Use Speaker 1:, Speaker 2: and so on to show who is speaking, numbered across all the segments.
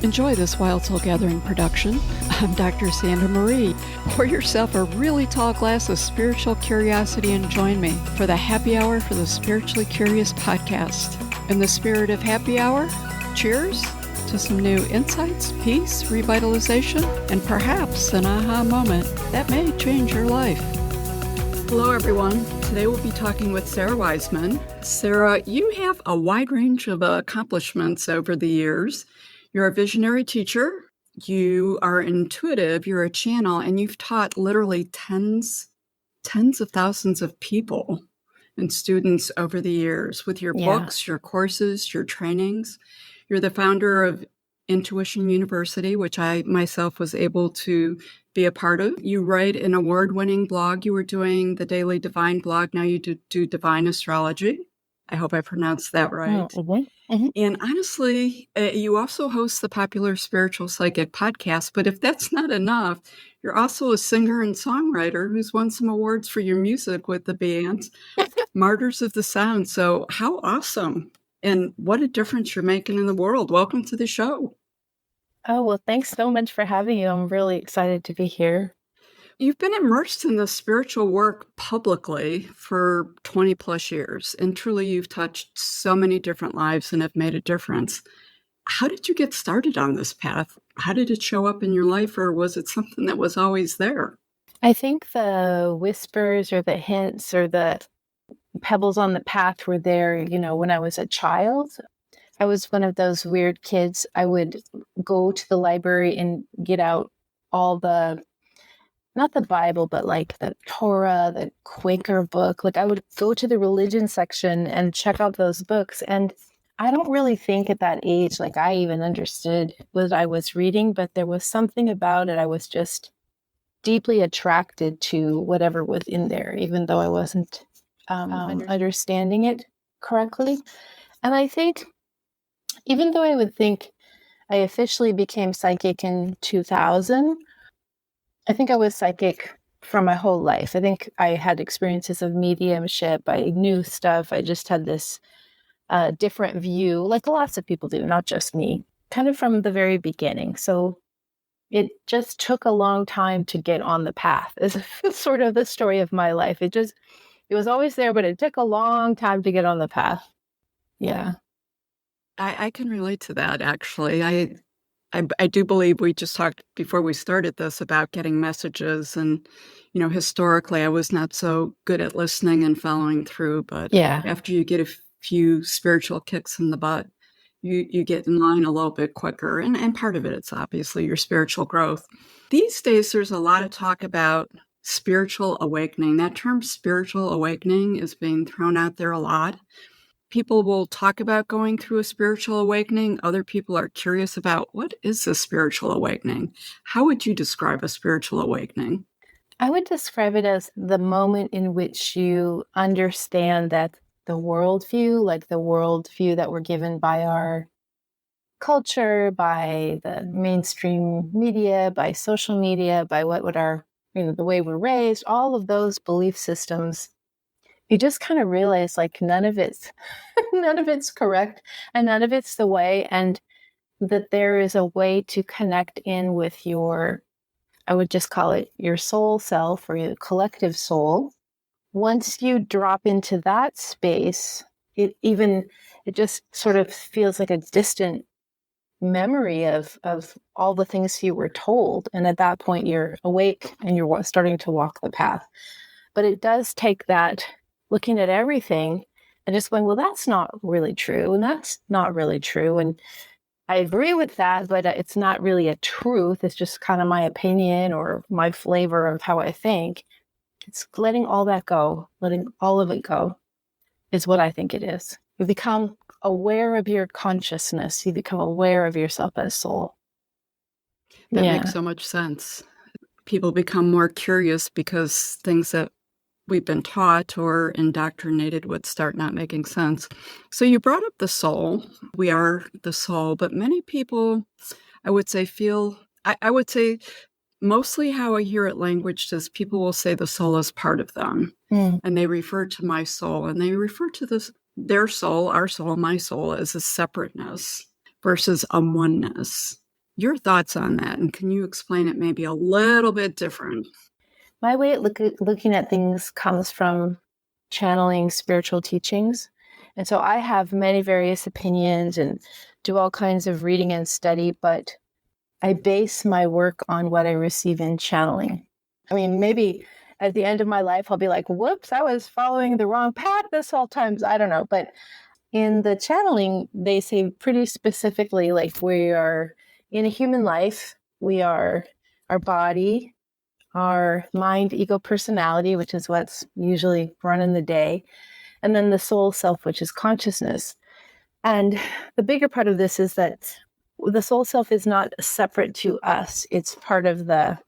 Speaker 1: Enjoy this Wild Soul Gathering production. I'm Dr. Sandra Marie. Pour yourself a really tall glass of spiritual curiosity and join me for the Happy Hour for the Spiritually Curious podcast. In the spirit of happy hour, cheers to some new insights, peace, revitalization, and perhaps an aha moment that may change your life. Hello, everyone. Today we'll be talking with Sara Wiseman. Sara, you have a wide range of accomplishments over the years. You're a visionary teacher, you are intuitive, you're a channel, and you've taught literally tens of thousands of people and students over the years with your books, your courses, your trainings. You're the founder of Intuition University, which I myself was able to be a part of. You write an award-winning blog. You were doing the Daily Divine blog. Now you do Divine Astrology. I hope I pronounced that right. And honestly, you also host the popular Spiritual Psychic podcast. But if that's not enough, you're also a singer and songwriter who's won some awards for your music with the band Martyrs of the Sound. So how awesome. And what a difference you're making in the world. Welcome to the show.
Speaker 2: Oh, well, thanks so much for having you. I'm really excited to be here.
Speaker 1: You've been immersed in the spiritual work publicly for 20 plus years, and truly you've touched so many different lives and have made a difference. How did you get started on this path? How did it show up in your life, or was it something that was always there?
Speaker 2: I think the whispers or the hints or the pebbles on the path were there, when I was a child. I was one of those weird kids. I would go to the library and get out all not the Bible, but like the Torah, the Quaker book. Like I would go to the religion section and check out those books. And I don't really think at that age, like I even understood what I was reading, but there was something about it. I was just deeply attracted to whatever was in there, even though I wasn't understanding it correctly. And I think, even though I would think I officially became psychic in 2000, I think I was psychic for my whole life. I think I had experiences of mediumship. I knew stuff. I just had this different view, like lots of people do, not just me, kind of from the very beginning. So it just took a long time to get on the path. It's sort of the story of my life. It was always there, but it took a long time to get on the path. Yeah.
Speaker 1: I can relate to that, actually. I do believe we just talked before we started this about getting messages. And, historically, I was not so good at listening and following through. But after you get a few spiritual kicks in the butt, you get in line a little bit quicker. And part of it's obviously your spiritual growth. These days, there's a lot of talk about spiritual awakening. That term spiritual awakening is being thrown out there a lot. People will talk about going through a spiritual awakening. Other people are curious about what is a spiritual awakening? How would you describe a spiritual awakening?
Speaker 2: I would describe it as the moment in which you understand that the worldview that we're given by our culture, by the mainstream media, by social media, by what would the way we're raised, all of those belief systems, you just kind of realize like none of it's correct and none of it's the way, and that there is a way to connect in with I would just call it your soul self or your collective soul. Once you drop into that space, it just sort of feels like a distant memory of all the things you were told. And at that point you're awake and you're starting to walk the path. But it does take that looking at everything and just going, well, that's not really true. And that's not really true. And I agree with that, but it's not really a truth. It's just kind of my opinion or my flavor of how I think. It's letting all that go, letting all of it go is what I think it is. You become aware of your consciousness. You become aware of yourself as soul.
Speaker 1: That makes so much sense. People become more curious because things that we've been taught or indoctrinated would start not making sense. So you brought up the soul. We are the soul, but many people, I would say, I would say mostly how I hear it languaged is people will say the soul is part of them. And they refer to my soul, and they refer to their soul, our soul, my soul, as a separateness versus a oneness. your thoughts on that, and can you explain it maybe a little bit different?
Speaker 2: My way of looking at things comes from channeling spiritual teachings. And so I have many various opinions and do all kinds of reading and study, but I base my work on what I receive in channeling. I mean, maybe at the end of my life, I'll be like, whoops, I was following the wrong path this whole time. I don't know. But in the channeling, they say pretty specifically, like we are in a human life, we are our body, our mind, ego, personality, which is what's usually running the day, and then the soul self, which is consciousness. And the bigger part of this is that the soul self is not separate to us. It's part of the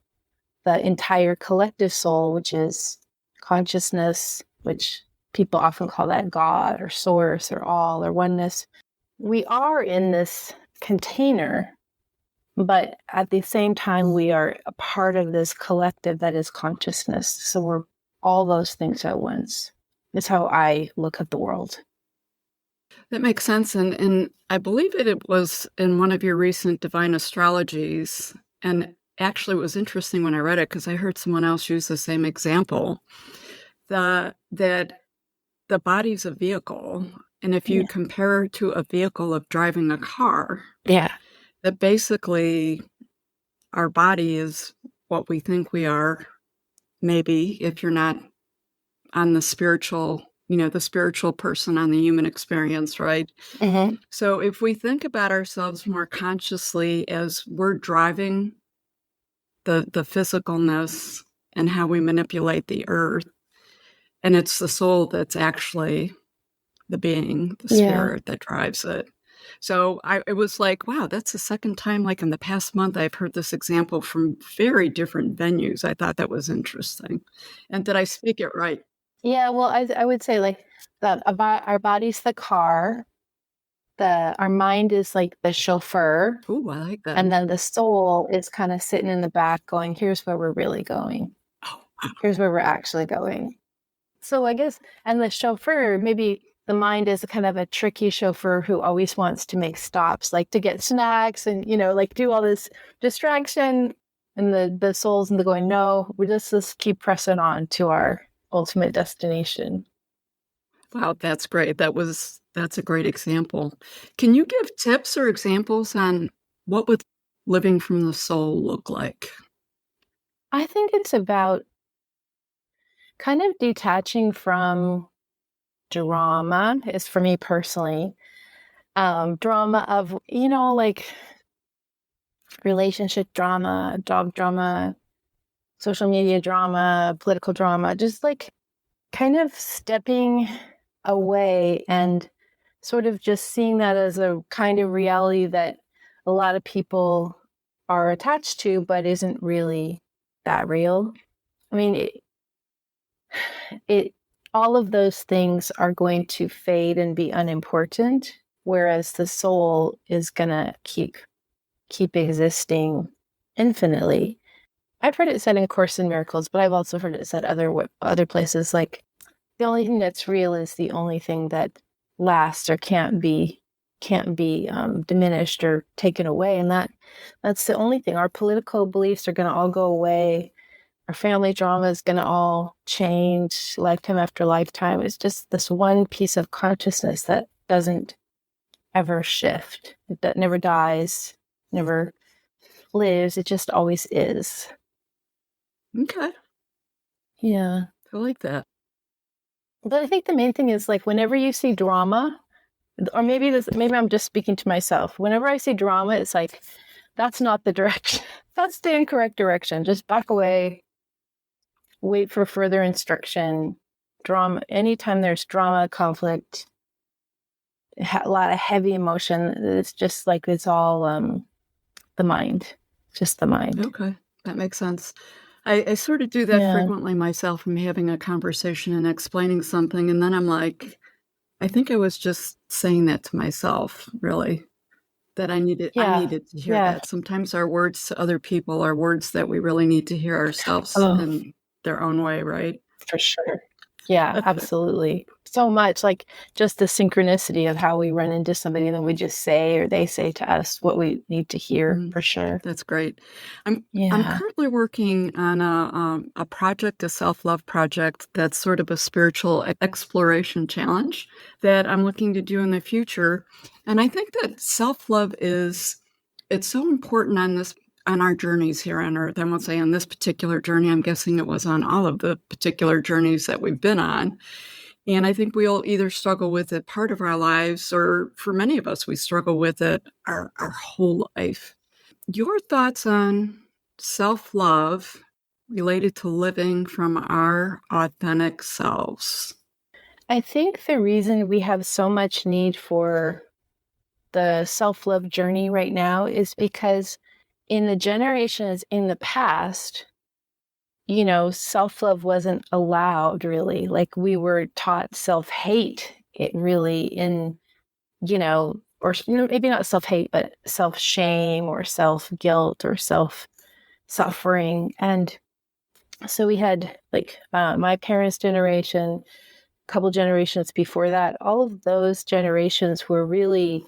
Speaker 2: entire collective soul, which is consciousness, which people often call that God or source or all or oneness. We are in this container, but at the same time, we are a part of this collective that is consciousness. So we're all those things at once. It's how I look at the world.
Speaker 1: That makes sense. And I believe it was in one of your recent divine astrologies. And actually, it was interesting when I read it because I heard someone else use the same example that the body's a vehicle. And if you compare it to a vehicle of driving a car, that basically our body is what we think we are, maybe if you're not on the spiritual, the spiritual person on the human experience, right?
Speaker 2: Mm-hmm.
Speaker 1: So if we think about ourselves more consciously as we're driving the physicalness and how we manipulate the earth, and it's the soul that's actually the being, the spirit that drives it. So it was like, wow, that's the second time, like in the past month, I've heard this example from very different venues. I thought that was interesting. And did I speak it right?
Speaker 2: Yeah, well, I would say like that our body's the car, our mind is like the chauffeur.
Speaker 1: Oh, I like that.
Speaker 2: And then the soul is kind of sitting in the back going, here's where we're really going.
Speaker 1: Oh, wow.
Speaker 2: Here's where we're actually going. So I guess, and the chauffeur, maybe the mind is kind of a tricky chauffeur who always wants to make stops, like to get snacks and, like do all this distraction. And the soul's and the going, no, we just keep pressing on to our ultimate destination.
Speaker 1: Wow, that's great. That's a great example. Can you give tips or examples on what would living from the soul look like?
Speaker 2: I think it's about kind of detaching from drama, is for me personally. Drama of, like relationship drama, dog drama, social media drama, political drama, just like kind of stepping away and sort of just seeing that as a kind of reality that a lot of people are attached to, but isn't really that real. I mean, all of those things are going to fade and be unimportant, whereas the soul is going to keep existing infinitely. I've heard it said in Course in Miracles, but I've also heard it said other places, like the only thing that's real is the only thing that lasts or can't be diminished or taken away, and that's the only thing. Our political beliefs are going to all go away. Our family drama is going to all change lifetime after lifetime. It's just this one piece of consciousness that doesn't ever shift. That never dies, never lives. It just always is.
Speaker 1: Okay.
Speaker 2: Yeah.
Speaker 1: I like that.
Speaker 2: But I think the main thing is like whenever you see drama, or maybe I'm just speaking to myself. Whenever I see drama, it's like, that's not the direction. That's the incorrect direction. Just back away. Wait for further instruction. Drama. Anytime there's drama, conflict, a lot of heavy emotion, it's just like it's all the mind. Just the mind.
Speaker 1: Okay, that makes sense. I sort of do that frequently myself. I'm having a conversation and explaining something, and then I'm like, I think I was just saying that to myself, really, that I needed to hear that. Sometimes our words to other people are words that we really need to hear ourselves in their own way, right?
Speaker 2: For sure. Yeah, absolutely. So much like just the synchronicity of how we run into somebody and then we just say or they say to us what we need to hear for sure.
Speaker 1: That's great. I'm
Speaker 2: Yeah.
Speaker 1: currently working on a project, a self-love project that's sort of a spiritual exploration challenge that I'm looking to do in the future. And I think that self-love it's so important on our journeys here on Earth. I won't say on this particular journey. I'm guessing it was on all of the particular journeys that we've been on. And I think we all either struggle with it part of our lives, or for many of us, we struggle with it our whole life. Your thoughts on self love related to living from our authentic selves?
Speaker 2: I think the reason we have so much need for the self love journey right now is because in the generations in the past, self love wasn't allowed really. Like we were taught self hate, it really or maybe not self hate, but self shame or self guilt or self suffering. And so we had like my parents' generation, a couple generations before that, all of those generations were really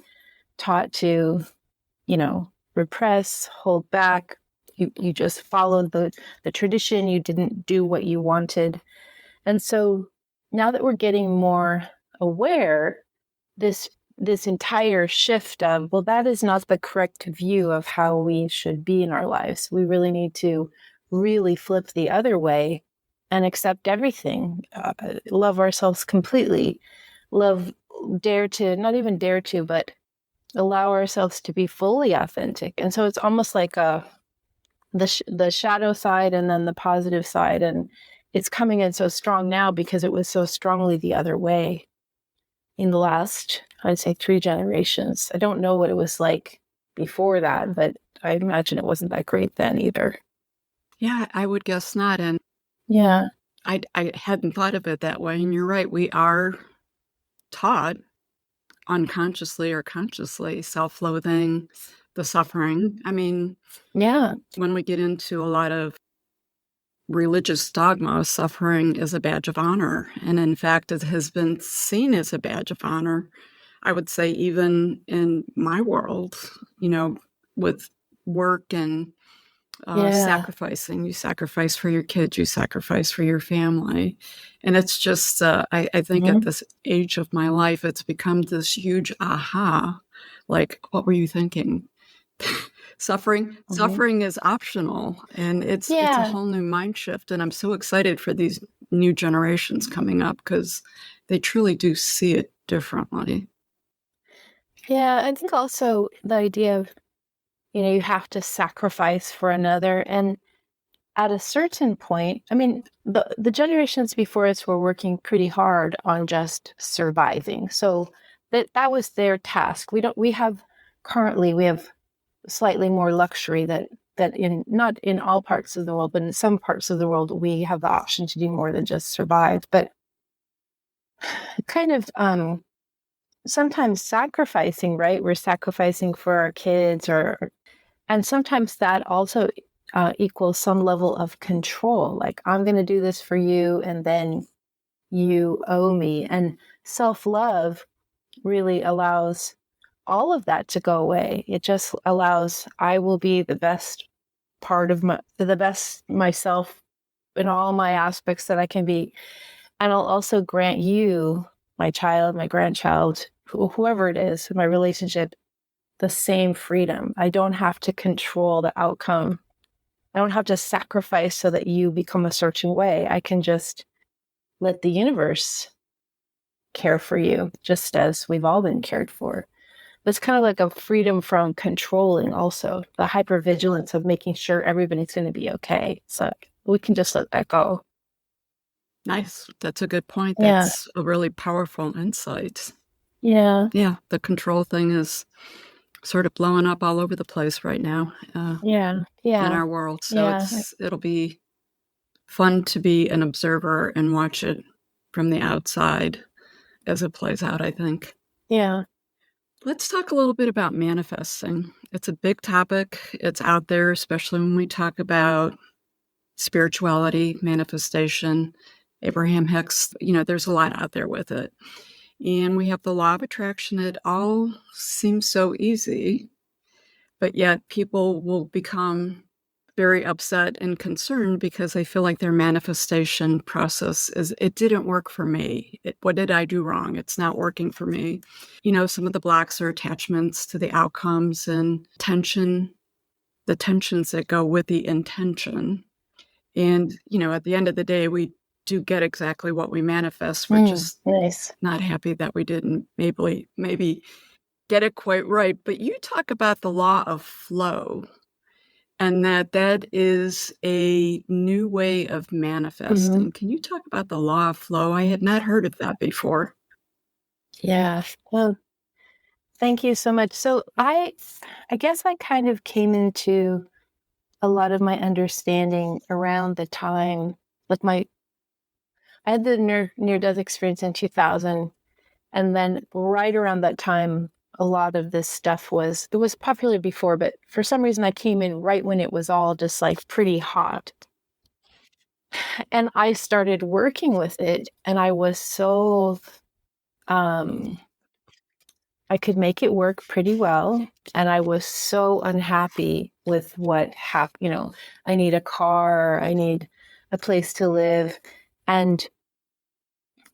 Speaker 2: taught to, repress, hold back. You just followed the tradition. You didn't do what you wanted. And so now that we're getting more aware, this entire shift of, well, that is not the correct view of how we should be in our lives. We really need to really flip the other way and accept everything, love ourselves completely, love, not even dare to, but allow ourselves to be fully authentic. And so it's almost like the shadow side and then the positive side. And it's coming in so strong now because it was so strongly the other way in the last, I'd say, 3 generations. I don't know what it was like before that, but I imagine it wasn't that great then either.
Speaker 1: Yeah, I would guess not. And
Speaker 2: Yeah.
Speaker 1: I hadn't thought of it that way. And you're right. We are taught unconsciously or consciously self loathing, the suffering. I mean,
Speaker 2: Yeah.
Speaker 1: when we get into a lot of religious dogma, suffering is a badge of honor. And in fact, it has been seen as a badge of honor. I would say, even in my world, with work and
Speaker 2: Yeah.
Speaker 1: sacrificing. You sacrifice for your kids, you sacrifice for your family. And it's just, I think at
Speaker 2: Mm-hmm.
Speaker 1: this age of my life, it's become this huge aha. Like, what were you thinking?
Speaker 2: Mm-hmm.
Speaker 1: Suffering is optional, and it's a
Speaker 2: Yeah.
Speaker 1: whole new mind shift. And I'm so excited for these new generations coming up because they truly do see it differently.
Speaker 2: Yeah. I think also the idea of, you have to sacrifice for another. And at a certain point, I mean, the generations before us were working pretty hard on just surviving. So that was their task. We have slightly more luxury that in not in all parts of the world, but in some parts of the world, we have the option to do more than just survive. But kind of sometimes sacrificing, right? We're sacrificing for our kids and sometimes that also equals some level of control. Like, I'm going to do this for you, and then you owe me. And self love really allows all of that to go away. It just allows, I will be the best the best myself in all my aspects that I can be. And I'll also grant you, my child, my grandchild, whoever it is, my relationship, the same freedom. I don't have to control the outcome. I don't have to sacrifice so that you become a certain way. I can just let the universe care for you, just as we've all been cared for. It's kind of like a freedom from controlling, also the hypervigilance of making sure everybody's going to be okay. So we can just let that go.
Speaker 1: Nice. That's a good point.
Speaker 2: Yeah.
Speaker 1: That's a really powerful insight.
Speaker 2: Yeah.
Speaker 1: Yeah, the control thing is sort of blowing up all over the place right now
Speaker 2: Yeah.
Speaker 1: in
Speaker 2: Yeah.
Speaker 1: our world. So
Speaker 2: Yeah.
Speaker 1: it'll be fun to be an observer and watch it from the outside as it plays out, I think.
Speaker 2: Yeah.
Speaker 1: Let's talk a little bit about manifesting. It's a big topic. It's out there, especially when we talk about spirituality, manifestation. Abraham Hicks, there's a lot out there with it. And we have the law of attraction. It all seems so easy, but yet people will become very upset and concerned because they feel like their manifestation process it didn't work for me. What did I do wrong? It's not working for me. Some of the blocks are attachments to the outcomes and the tensions that go with the intention. And, at the end of the day, we do get exactly what we manifest. We're just
Speaker 2: nice.
Speaker 1: Not happy that we didn't maybe get it quite right. But you talk about the law of flow, and that is a new way of manifesting.
Speaker 2: Mm-hmm.
Speaker 1: Can you talk about the law of flow? I had not heard of that before.
Speaker 2: Yeah. Well, thank you so much. So I guess I kind of came into a lot of my understanding around the time, like I had the near-death experience in 2000. And then right around that time, a lot of this stuff it was popular before, but for some reason I came in right when it was all just like pretty hot. And I started working with it, and I was so, I could make it work pretty well. And I was so unhappy with what happened. I need a car, I need a place to live. And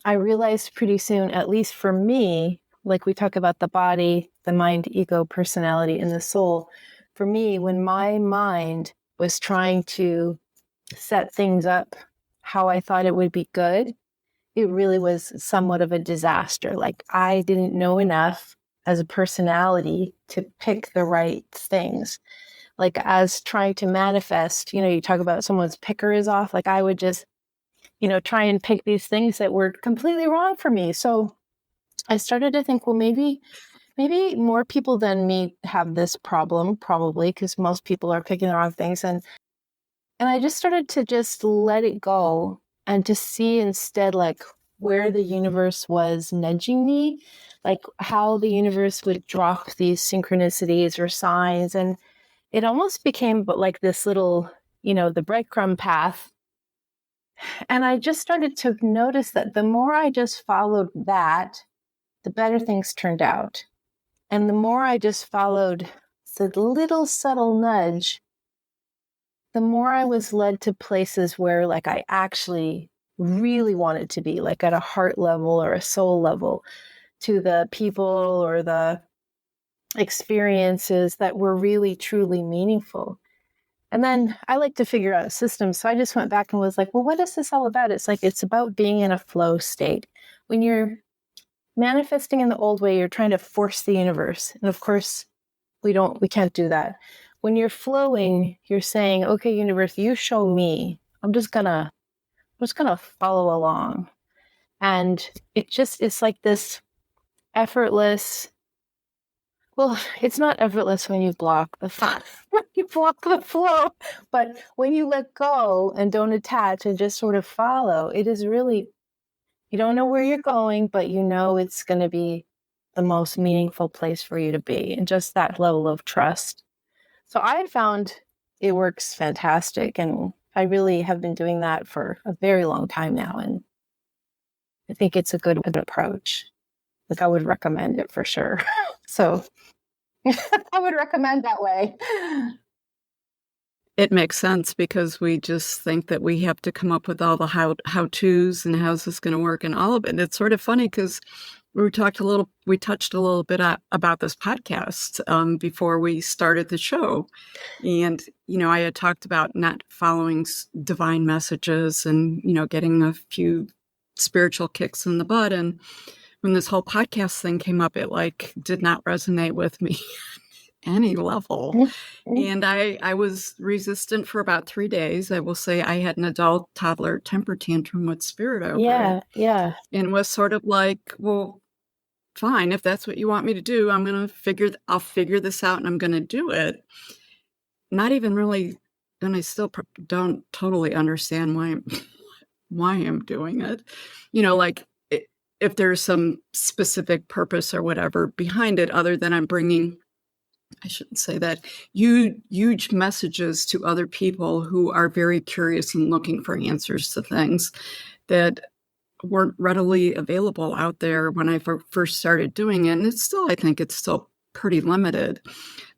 Speaker 2: I realized pretty soon, at least for me, like we talk about the body, the mind, ego, personality, and the soul. For me, when my mind was trying to set things up how I thought it would be good, it really was somewhat of a disaster. Like I didn't know enough as a personality to pick the right things. Like as trying to manifest, you talk about someone's picker is off. Like I would just, try and pick these things that were completely wrong for me. So I started to think, well, maybe more people than me have this problem, probably, because most people are picking the wrong things. And I just started to just let it go and to see instead like where the universe was nudging me, like how the universe would drop these synchronicities or signs. And it almost became like this little, the breadcrumb path. And I just started to notice that the more I just followed that, the better things turned out. And the more I just followed the little subtle nudge, the more I was led to places where like I actually really wanted to be, like at a heart level or a soul level, to the people or the experiences that were really, truly meaningful. And then I like to figure out systems. So I just went back and was like, well, what is this all about? It's like, it's about being in a flow state. When you're manifesting in the old way, you're trying to force the universe. And of course, we can't do that. When you're flowing, you're saying, okay, universe, you show me. I'm just gonna follow along. And it's like this effortless. Well, it's not effortless when you block the fun. You block the flow. But when you let go and don't attach and just sort of follow, it is really, you don't know where you're going, but you know it's going to be the most meaningful place for you to be, and just that level of trust. So I found it works fantastic, and I really have been doing that for a very long time now, and I think it's a good approach. Like I would recommend it for sure. So I would recommend that way.
Speaker 1: It makes sense because we just think that we have to come up with all the how-tos and how's this going to work and all of it. And it's sort of funny because we touched a little bit about this podcast before we started the show. And, I had talked about not following divine messages and, getting a few spiritual kicks in the butt. And when this whole podcast thing came up, it did not resonate with me any level. And I was resistant for about 3 days. I will say I had an adult toddler temper tantrum with spirit over it.
Speaker 2: Yeah.
Speaker 1: And was sort of like, well, fine, if that's what you want me to do, I'll figure this out and I'm going to do it. Not even really, and I still don't totally understand why I'm doing it. If there's some specific purpose or whatever behind it, other than I'm bringing, I shouldn't say that, huge messages to other people who are very curious and looking for answers to things. that weren't readily available out there when I first started doing it. And I think it's still pretty limited.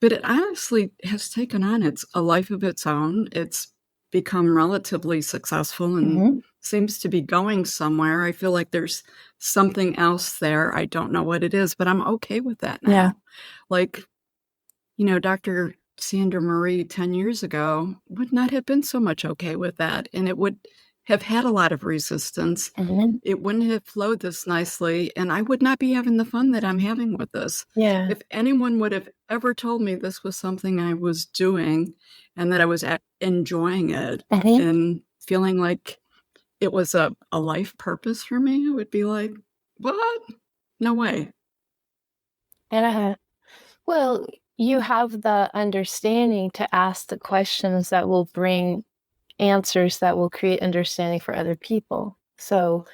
Speaker 1: But it honestly has taken on a life of its own. It's become relatively successful and
Speaker 2: Mm-hmm.
Speaker 1: seems to be going somewhere. I feel like there's something else there. I don't know what it is, but I'm okay with that now.
Speaker 2: Yeah.
Speaker 1: Like, Dr. Sandra Marie 10 years ago would not have been so much okay with that. And it would have had a lot of resistance.
Speaker 2: Mm-hmm.
Speaker 1: It wouldn't have flowed this nicely. And I would not be having the fun that I'm having with this.
Speaker 2: Yeah.
Speaker 1: If anyone would have ever told me this was something I was doing and that I was enjoying it
Speaker 2: Mm-hmm.
Speaker 1: and feeling like it was a life purpose for me, I would be like, what? No way.
Speaker 2: And well, you have the understanding to ask the questions that will bring answers that will create understanding for other people. So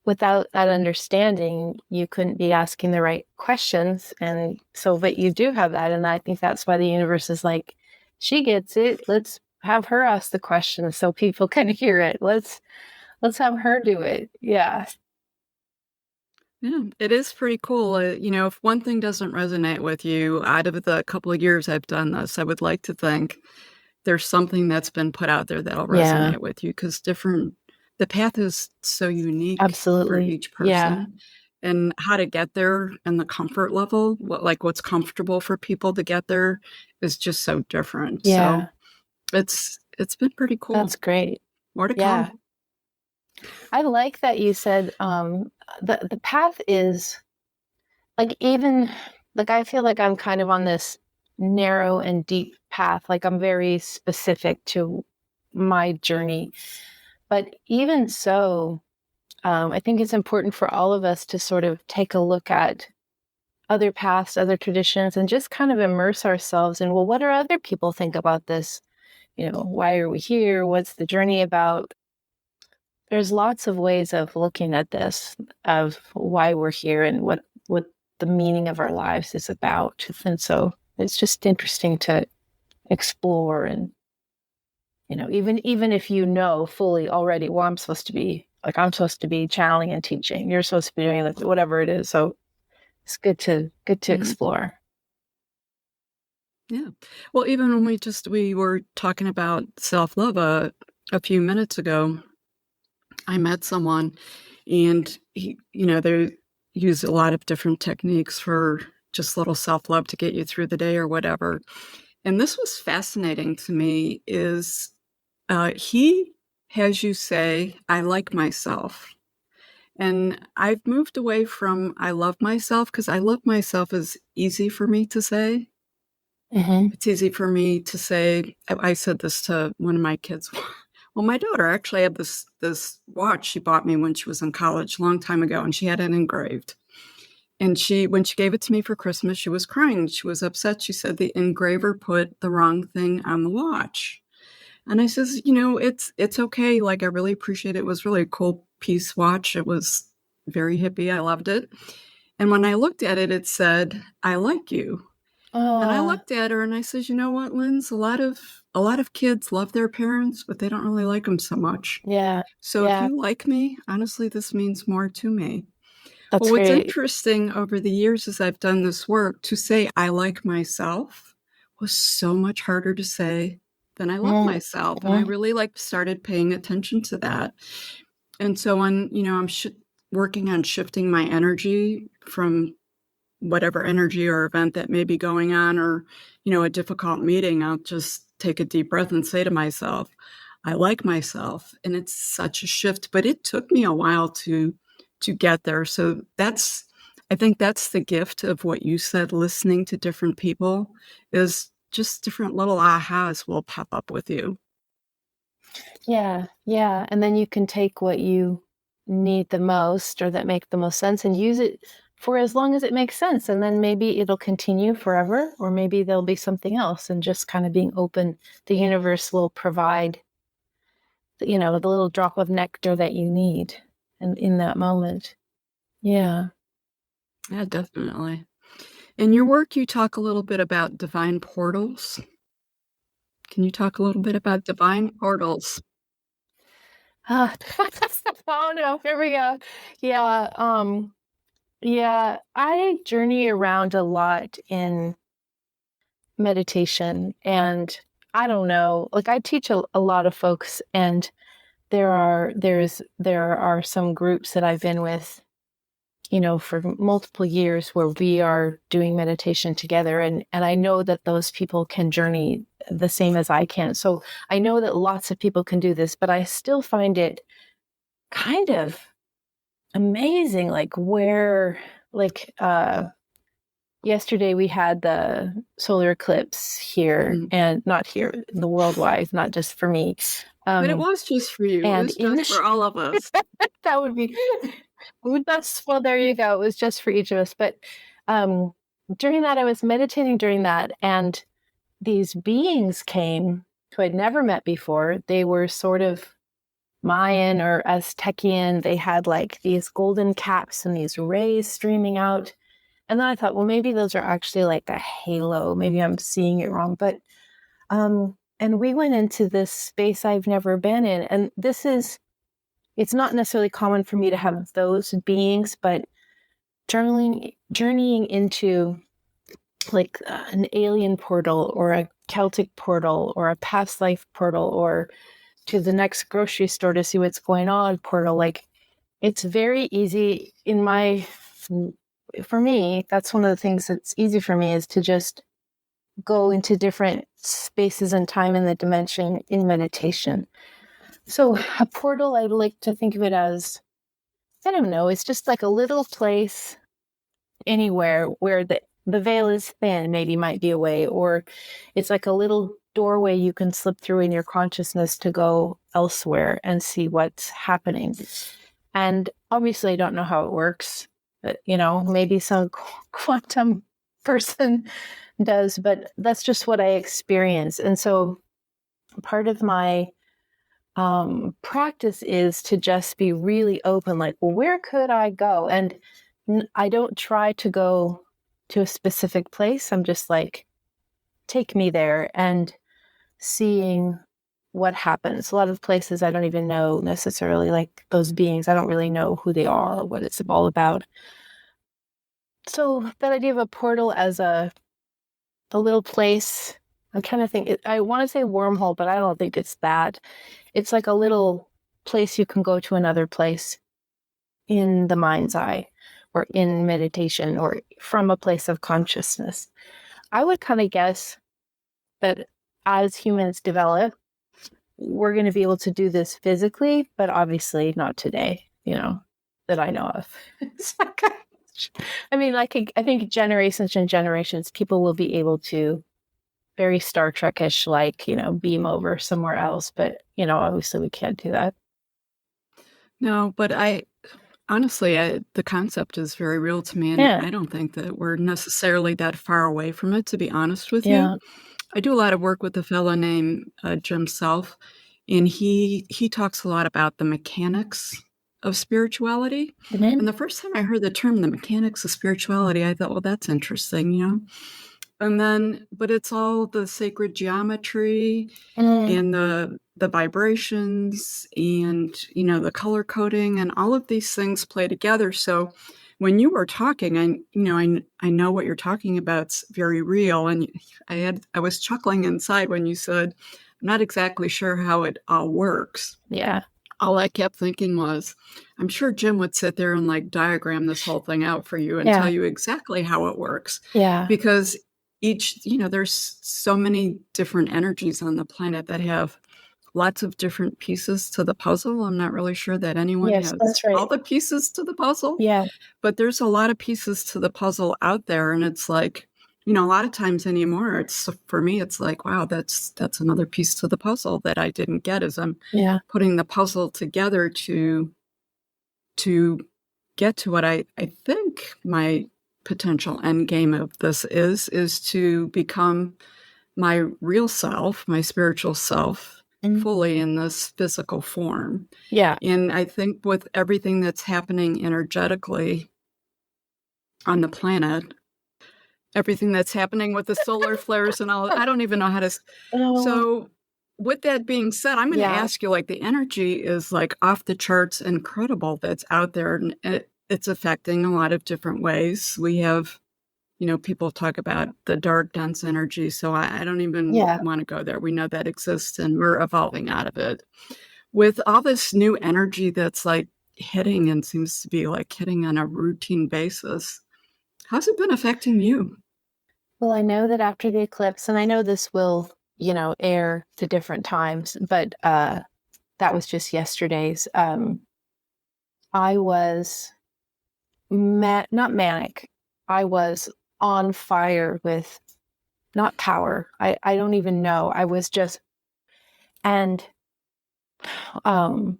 Speaker 2: without that understanding, you couldn't be asking the right questions. And so, but you do have that. And I think that's why the universe is like, she gets it. Let's have her ask the questions so people can hear it. Let's have her do it. Yeah.
Speaker 1: Yeah, it is pretty cool. If one thing doesn't resonate with you, out of the couple of years I've done this, I would like to think there's something that's been put out there that'll
Speaker 2: Yeah.
Speaker 1: resonate with you because the path is so unique for
Speaker 2: Absolutely.
Speaker 1: each
Speaker 2: Yeah.
Speaker 1: person. And how to get there and the comfort level, what's comfortable for people to get there is just so different.
Speaker 2: Yeah.
Speaker 1: So it's been pretty cool.
Speaker 2: That's great.
Speaker 1: More to
Speaker 2: Yeah.
Speaker 1: come.
Speaker 2: I like that you said the path is like, even like, I feel like I'm kind of on this narrow and deep path. Like, I'm very specific to my journey. But even so, I think it's important for all of us to sort of take a look at other paths, other traditions, and just kind of immerse ourselves in, well, what do other people think about this? Why are we here? What's the journey about? There's lots of ways of looking at this, of why we're here and what the meaning of our lives is about. And so it's just interesting to explore. And even if fully already, well, I'm supposed to be channeling and teaching, you're supposed to be doing whatever it is. So it's good to explore.
Speaker 1: Yeah. Well, even when we were talking about self-love a few minutes ago, I met someone and they use a lot of different techniques for just little self-love to get you through the day or whatever. And this was fascinating to me is he has you say, I like myself. And I've moved away from I love myself because I love myself is easy for me to say.
Speaker 2: Mm-hmm.
Speaker 1: It's easy for me to say. I said this to one of my kids. Well, my daughter actually had this watch she bought me when she was in college a long time ago, and she had it engraved. And when she gave it to me for Christmas, she was crying. She was upset. She said the engraver put the wrong thing on the watch. And I says, it's okay. Like, I really appreciate it. It was really a cool piece watch. It was very hippie. I loved it. And when I looked at it, it said, I like you. And I looked at her and I says, you know what, Linz? A lot of kids love their parents, but they don't really like them so much.
Speaker 2: Yeah.
Speaker 1: So if you like me, honestly, this means more to me.
Speaker 2: That's
Speaker 1: Well, what's
Speaker 2: great.
Speaker 1: interesting over the years as I've done this work, to say I like myself was so much harder to say than I love myself. And I really started paying attention to that. And so when, I'm working on shifting my energy from whatever energy or event that may be going on, or, a difficult meeting, I'll just take a deep breath and say to myself, I like myself. And it's such a shift, but it took me a while to get there. So I think that's the gift of what you said, listening to different people, is just different little ahas will pop up with you.
Speaker 2: Yeah. Yeah. And then you can take what you need the most or that make the most sense and use it for as long as it makes sense. And then maybe it'll continue forever, or maybe there'll be something else. And just kind of being open, the universe will provide, the little drop of nectar that you need in that moment. Yeah.
Speaker 1: Yeah, definitely. In your work, you talk a little bit about divine portals. Can you talk a little bit about divine portals?
Speaker 2: Oh no, here we go. Yeah, yeah, I journey around a lot in meditation, and I don't know, like I teach a lot of folks, and there are some groups that I've been with, for multiple years where we are doing meditation together, and I know that those people can journey the same as I can. So I know that lots of people can do this, but I still find it kind of amazing, like where, like yesterday we had the solar eclipse here, and not here, the worldwide, not just for me.
Speaker 1: But it was just for you. It
Speaker 2: And
Speaker 1: was just for all of us.
Speaker 2: that would be, that's, well, there you go. It was just for each of us. But um, during that, I was meditating during that, and these beings came who I'd never met before. They were sort of Mayan or Aztecian. They had like these golden caps and these rays streaming out. And then I thought, well, maybe those are actually like a halo. Maybe I'm seeing it wrong. But and we went into this space I've never been in. And it's not necessarily common for me to have those beings, but journeying into like an alien portal or a Celtic portal or a past life portal or to the next grocery store to see what's going on portal. Like, it's very easy for me, that's one of the things that's easy for me, is to just go into different spaces and time in the dimension in meditation. So a portal, I like to think of it as, I don't know, it's just like a little place anywhere where the veil is thin, maybe might be a way, or it's like a little doorway you can slip through in your consciousness to go elsewhere and see what's happening. And obviously I don't know how it works, but, maybe some quantum person does, but that's just what I experience. And so part of my practice is to just be really open, like, well, where could I go? And I don't try to go to a specific place. I'm just like, take me there, and seeing what happens. A lot of places I don't even know necessarily, like those beings, I don't really know who they are or what it's all about. So that idea of a portal as a little place, I'm trying to think, I want to say wormhole, but I don't think it's that. It's like a little place you can go to another place in the mind's eye or in meditation or from a place of consciousness. I would kind of guess that as humans develop, we're going to be able to do this physically, but obviously not today, that I know of. I mean, I think generations and generations, people will be able to, very Star Trek-ish, like, beam over somewhere else. But, obviously we can't do that.
Speaker 1: No, but honestly, the concept is very real to me, and I don't think that we're necessarily that far away from it, to be honest with you. I do a lot of work with a fellow named Jim Self, and he talks a lot about the mechanics of spirituality.
Speaker 2: Mm-hmm.
Speaker 1: And the first time I heard the term, the mechanics of spirituality, I thought, well, that's interesting, And then, but it's all the sacred geometry and the vibrations and, the color coding and all of these things play together. So when you were talking, I know what you're talking about. It's very real. And I was chuckling inside when you said, I'm not exactly sure how it all works.
Speaker 2: Yeah.
Speaker 1: All I kept thinking was, I'm sure Jim would sit there and like diagram this whole thing out for you and tell you exactly how it works.
Speaker 2: Yeah.
Speaker 1: Because there's so many different energies on the planet that have lots of different pieces to the puzzle. I'm not really sure that anyone has all the pieces to the puzzle.
Speaker 2: Yeah.
Speaker 1: But there's a lot of pieces to the puzzle out there. And it's like, a lot of times anymore, for me, it's like, wow, that's another piece to the puzzle that I didn't get as I'm putting the puzzle together to get to what I think my potential end game of this is to become my real self, my spiritual self, fully in this physical form.
Speaker 2: Yeah.
Speaker 1: And I think with everything that's happening energetically on the planet, everything that's happening with the solar flares and all, I don't even know how to. So with that being said, I'm going to
Speaker 2: Yeah.
Speaker 1: ask you, like, the energy is like off the charts incredible that's out there, and it's affecting a lot of different ways. We have, people talk about the dark, dense energy, so I don't even
Speaker 2: Yeah.
Speaker 1: want to go there. We know that exists, and we're evolving out of it. With all this new energy that's like hitting and seems to be like hitting on a routine basis, how's it been affecting you?
Speaker 2: Well, I know that after the eclipse, and I know this will, air to different times, but that was just yesterday's. I was not manic. I was on fire with not power. I don't even know. I was just, and um,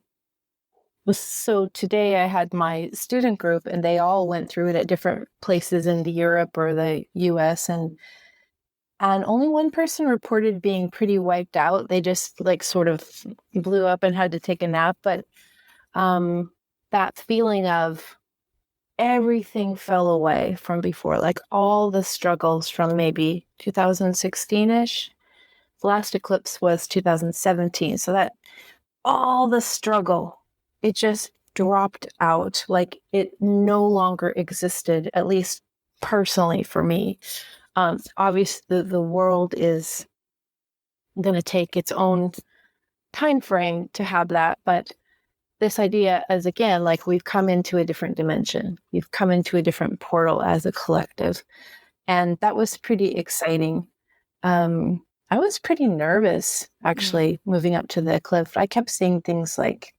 Speaker 2: so today I had my student group and they all went through it at different places in the Europe or the US, and only one person reported being pretty wiped out. They just like sort of blew up and had to take a nap. But that feeling of everything fell away from before, like all the struggles from maybe 2016-ish. The last eclipse was 2017. So that all the struggle, it just dropped out. Like it no longer existed, at least personally for me. Obviously, the world is going to take its own time frame to have that. But this idea is, again, like we've come into a different dimension. We've come into a different portal as a collective. And that was pretty exciting. I was pretty nervous, actually, moving up to the cliff. I kept seeing things like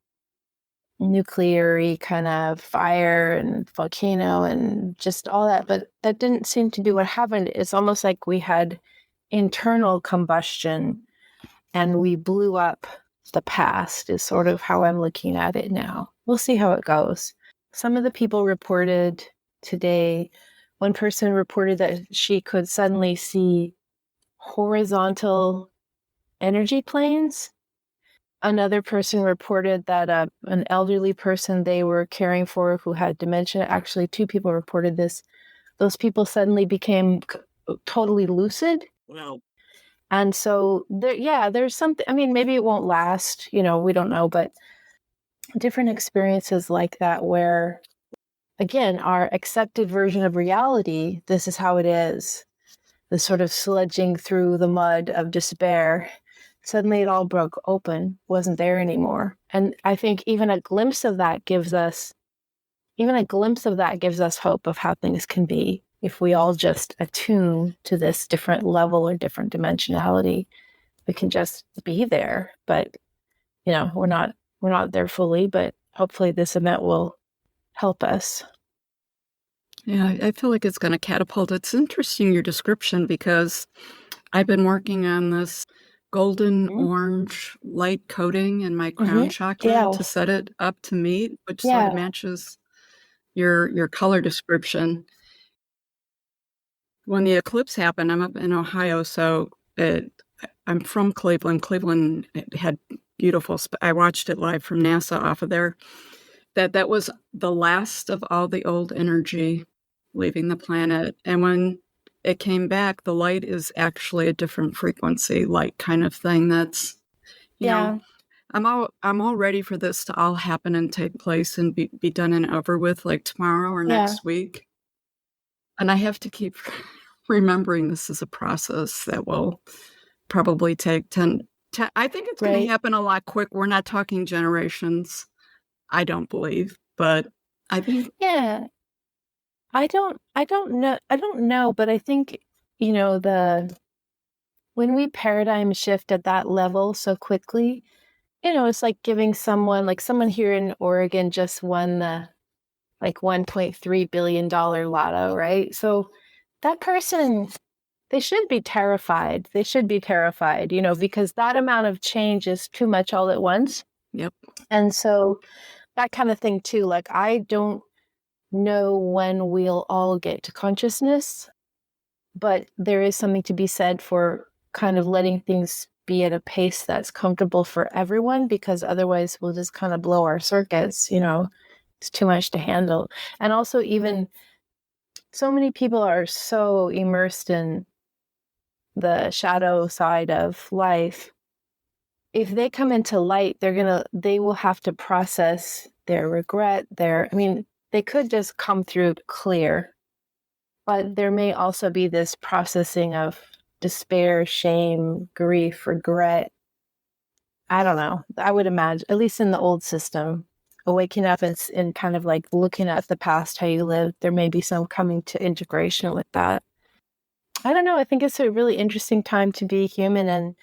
Speaker 2: nuclear-y kind of fire and volcano and just all that, but that didn't seem to be what happened. It's almost like we had internal combustion and we blew up the past is sort of how I'm looking at it now. We'll see how it goes. Some of the people reported today, one person reported that she could suddenly see horizontal energy planes. Another person reported that an elderly person they were caring for who had dementia, actually two people reported this, those people suddenly became totally lucid.
Speaker 1: Wow.
Speaker 2: And so there's something, I mean, maybe it won't last, we don't know, but different experiences like that where, again, our accepted version of reality, this is how it is, the sort of sludging through the mud of despair. Suddenly it all broke open, wasn't there anymore. And I think even a glimpse of that gives us hope of how things can be if we all just attune to this different level or different dimensionality. We can just be there, but we're not there fully, but hopefully this event will help us.
Speaker 1: Yeah, I feel like it's going to catapult. It's interesting, your description, because I've been working on this golden orange light coating in my crown chakra
Speaker 2: Yeah.
Speaker 1: to set it up to meet, which sort of
Speaker 2: Yeah.
Speaker 1: matches your color description. When the eclipse happened, I'm up in Ohio, so I'm from Cleveland. Cleveland had beautiful. I watched it live from NASA off of there. That was the last of all the old energy leaving the planet, and when it came back, the light is actually a different frequency, light kind of thing. That's I'm all ready for this to all happen and take place and be done and over with, like tomorrow or next week. And I have to keep remembering this is a process that will probably take 10 I think it's going to happen a lot quick. We're not talking generations, I don't believe, but I think.
Speaker 2: Yeah. I don't know, but I think, when we paradigm shift at that level so quickly, it's like giving someone here in Oregon just won the like $1.3 billion lotto, right? So that person, they should be terrified. Because that amount of change is too much all at once.
Speaker 1: Yep.
Speaker 2: And so that kind of thing too, like I don't know when we'll all get to consciousness, but there is something to be said for kind of letting things be at a pace that's comfortable for everyone, because otherwise we'll just kind of blow our circuits, it's too much to handle. And also, even so many people are so immersed in the shadow side of life if they come into light, they will have to process their regret, they could just come through clear, but there may also be this processing of despair, shame, grief, regret. I don't know. I would imagine, at least in the old system, waking up and kind of like looking at the past, how you lived, there may be some coming to integration with that. I don't know. I think it's a really interesting time to be human. And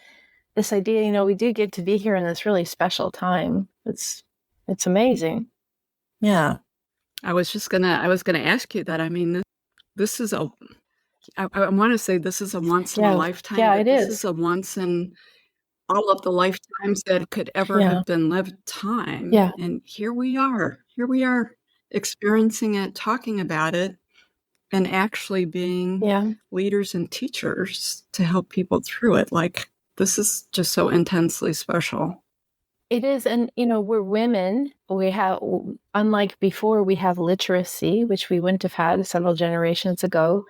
Speaker 2: this idea, we do get to be here in this really special time. It's amazing. Yeah.
Speaker 1: I was gonna ask you that. I mean, this is I want to say this is a once in a lifetime.
Speaker 2: Yeah,
Speaker 1: but
Speaker 2: it
Speaker 1: this
Speaker 2: is.
Speaker 1: is a once in all of the lifetimes that could ever have been lived time.
Speaker 2: Yeah.
Speaker 1: And here we are experiencing it, talking about it, and actually being leaders and teachers to help people through it. Like, this is just so intensely special.
Speaker 2: It is. And, we're women. We have, unlike before, we have literacy, which we wouldn't have had several generations ago.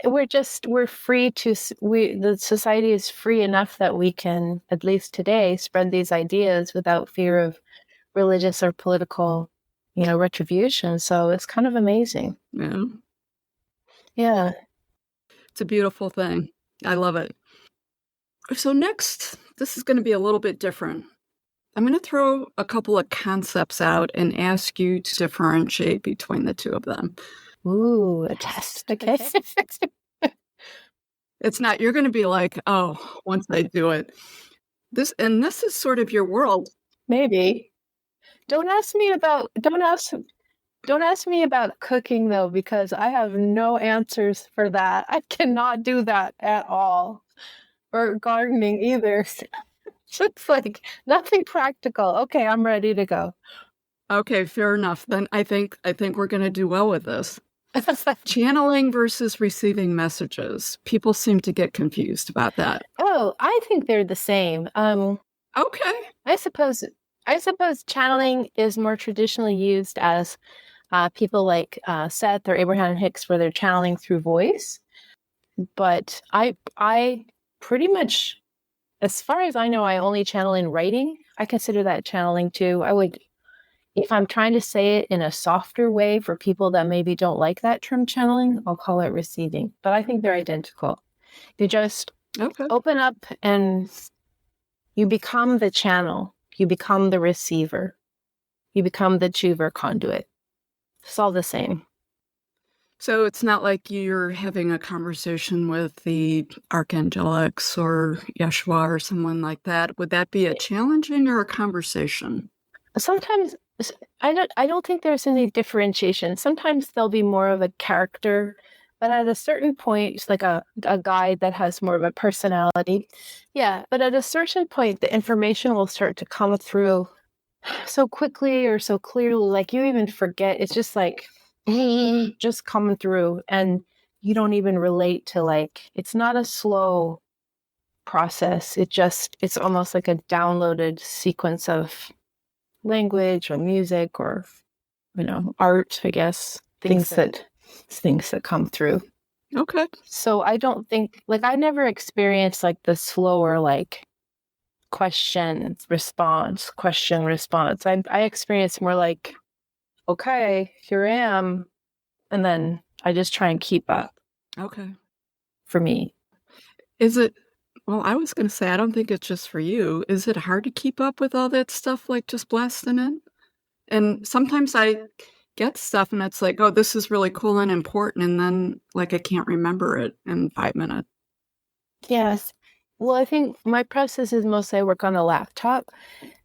Speaker 2: We're free the society is free enough that we can, at least today, spread these ideas without fear of religious or political, retribution. So it's kind of amazing.
Speaker 1: Yeah.
Speaker 2: Yeah.
Speaker 1: It's a beautiful thing. I love it. So next, this is going to be a little bit different. I'm going to throw a couple of concepts out and ask you to differentiate between the two of them.
Speaker 2: Ooh, a test. Okay.
Speaker 1: It's not, you're going to be like, oh, once I do it. This is sort of your world.
Speaker 2: Maybe. Don't ask me about cooking though, because I have no answers for that. I cannot do that at all. Or gardening either. It's like nothing practical. Okay, I'm ready to go.
Speaker 1: Okay, fair enough. Then I think we're going to do well with this. Channeling versus receiving messages. People seem to get confused about that.
Speaker 2: Oh, I think they're the same.
Speaker 1: Okay.
Speaker 2: I suppose channeling is more traditionally used as people like Seth or Abraham Hicks, where they're channeling through voice. But I pretty much, as far as I know, I only channel in writing. I consider that channeling too. I would, if I'm trying to say it in a softer way for people that maybe don't like that term channeling, I'll call it receiving. But I think they're identical. You just open up and you become the channel. You become the receiver. You become the chuver conduit. It's all the same.
Speaker 1: So it's not like you're having a conversation with the archangelics or Yeshua or someone like that. Would that be a challenging or a conversation?
Speaker 2: Sometimes I don't think there's any differentiation. Sometimes there'll be more of a character, but at a certain point, it's like a guide that has more of a personality. Yeah, but at a certain point, the information will start to come through so quickly or so clearly, like you even forget. It's just like just coming through, and you don't even relate to, like, it's not a slow process. It's almost like a downloaded sequence of language or music or, art, I guess, things that come through.
Speaker 1: Okay.
Speaker 2: So I don't think, like, I never experienced like the slower, like, question response. I experienced more like, okay, here I am, and then I just try and keep up.
Speaker 1: Okay.
Speaker 2: For me.
Speaker 1: Is it, well, I was going to say, I don't think it's just for you. Is it hard to keep up with all that stuff, like just blasting in? And sometimes I get stuff and it's like, oh, this is really cool and important. And then, like, I can't remember it in 5 minutes.
Speaker 2: Yes. Well, I think my process is mostly I work on a laptop.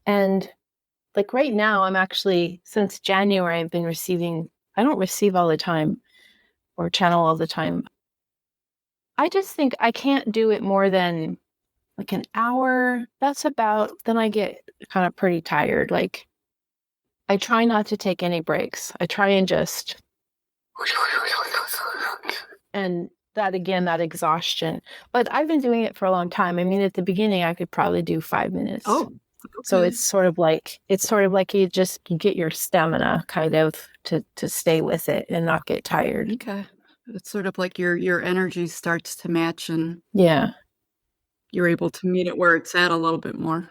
Speaker 2: And like right now, I'm actually, since January, I've been receiving, I don't receive all the time or channel all the time. I just think I can't do it more than like an hour. That's about, then I get kind of pretty tired. Like, I try not to take any breaks. I try and just, and that again, that exhaustion. But I've been doing it for a long time. I mean, at the beginning, I could probably do 5 minutes.
Speaker 1: Oh, okay.
Speaker 2: So it's sort of like you get your stamina kind of to stay with it and not get tired.
Speaker 1: Okay. It's sort of like your energy starts to match and
Speaker 2: yeah,
Speaker 1: you're able to meet it where it's at a little bit more.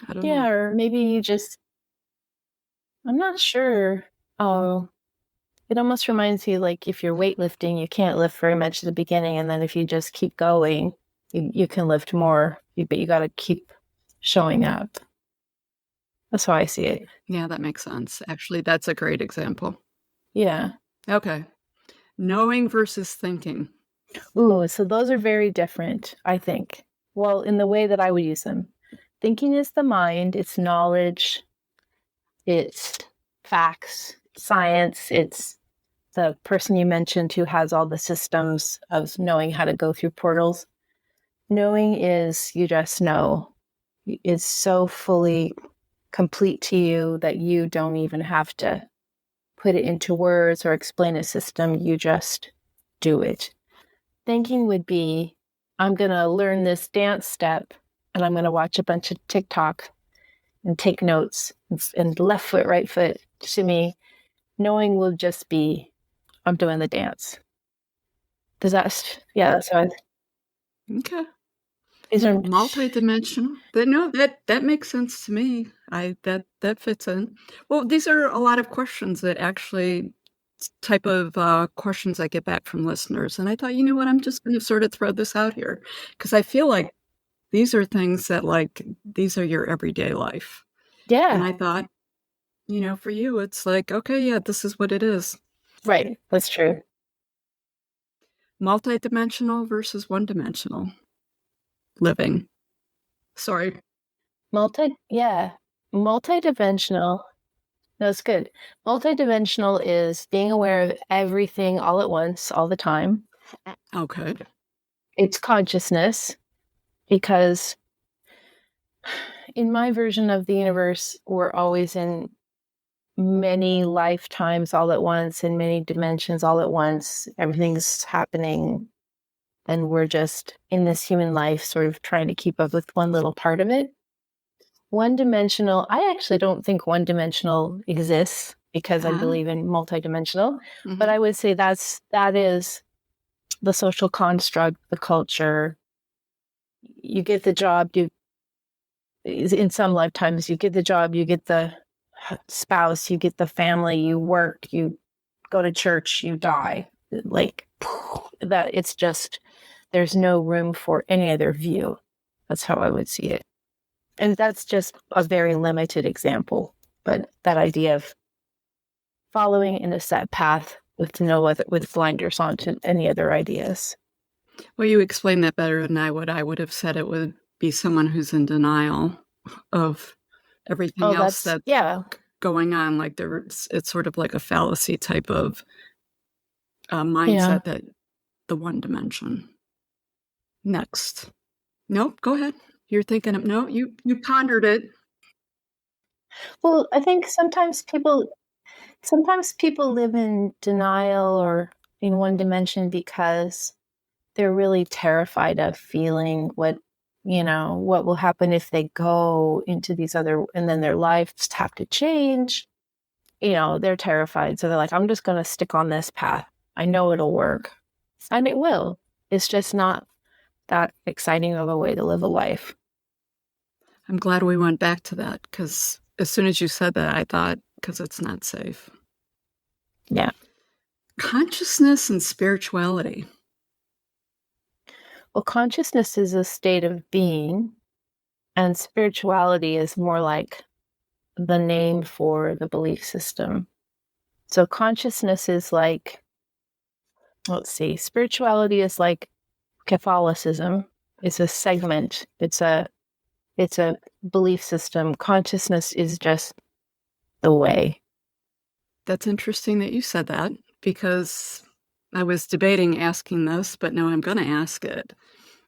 Speaker 1: I don't
Speaker 2: Yeah,
Speaker 1: know.
Speaker 2: or maybe you just, I'm not sure. Oh, it almost reminds you like if you're weightlifting, you can't lift very much at the beginning. And then if you just keep going, you can lift more, but you got to keep showing up. That's how I see it.
Speaker 1: Yeah, that makes sense. Actually, that's a great example.
Speaker 2: Yeah.
Speaker 1: Okay. Knowing versus thinking.
Speaker 2: Ooh, so those are very different, I think. Well, in the way that I would use them. Thinking is the mind, it's knowledge, it's facts, science, it's the person you mentioned who has all the systems of knowing how to go through portals. Knowing is you just know. It's so fully complete to you that you don't even have to put it into words or explain a system. You just do it. Thinking would be, I'm going to learn this dance step and I'm going to watch a bunch of TikTok and take notes and left foot, right foot, shimmy. Knowing will just be, I'm doing the dance. Does that, yeah, that's how
Speaker 1: Okay.
Speaker 2: these are,
Speaker 1: Multidimensional. But no, that makes sense to me. That fits in. Well, these are a lot of questions that actually type of questions I get back from listeners. And I thought, you know what, I'm just going to sort of throw this out here because I feel like these are things that like these are your everyday life. And
Speaker 2: yeah,
Speaker 1: I thought, for you, it's like, okay, yeah, this is what it is.
Speaker 2: right. That's true.
Speaker 1: Multidimensional versus one-dimensional living. Sorry.
Speaker 2: Yeah, multidimensional. That's good. Multidimensional is being aware of everything all at once, all the time.
Speaker 1: Okay.
Speaker 2: It's consciousness because in my version of the universe, we're always in many lifetimes all at once, in many dimensions all at once. Everything's happening, and we're just in this human life, sort of trying to keep up with one little part of it. One dimensional, I actually don't think one dimensional exists because I
Speaker 1: Ah.
Speaker 2: believe in multidimensional,
Speaker 1: Mhm.
Speaker 2: but I would say that is the social construct, the culture. You get the job, you in some lifetimes you get the job, you get the spouse, you get the family, you work, you go to church, you die. Like that, it's just there's no room for any other view. That's how I would see it. And that's just a very limited example, but that idea of following in a set path with no other, with blinders on to any other ideas.
Speaker 1: Well, you explained that better than I would have said it would be someone who's in denial of everything
Speaker 2: Oh,
Speaker 1: else
Speaker 2: that's,
Speaker 1: that's
Speaker 2: yeah.
Speaker 1: going on. Like it's sort of like a fallacy type of
Speaker 2: Yeah.
Speaker 1: mindset that the one dimension. Next. Nope, go ahead. You're thinking of, no, you pondered it.
Speaker 2: Well, I think sometimes people live in denial or in one dimension because they're really terrified of feeling what will happen if they go into these other, and then their lives have to change. They're terrified. So they're like, I'm just going to stick on this path. I know it'll work. And it will. It's just not that exciting of a way to live a life.
Speaker 1: I'm glad we went back to that because as soon as you said that, I thought, because it's not safe.
Speaker 2: Yeah.
Speaker 1: Consciousness and spirituality.
Speaker 2: Well, consciousness is a state of being, and spirituality is more like the name for the belief system. So consciousness is like, let's see, spirituality is like Catholicism. It's a segment. It's a belief system. Consciousness is just the way.
Speaker 1: That's interesting that you said that because I was debating asking this, but now I'm going to ask it.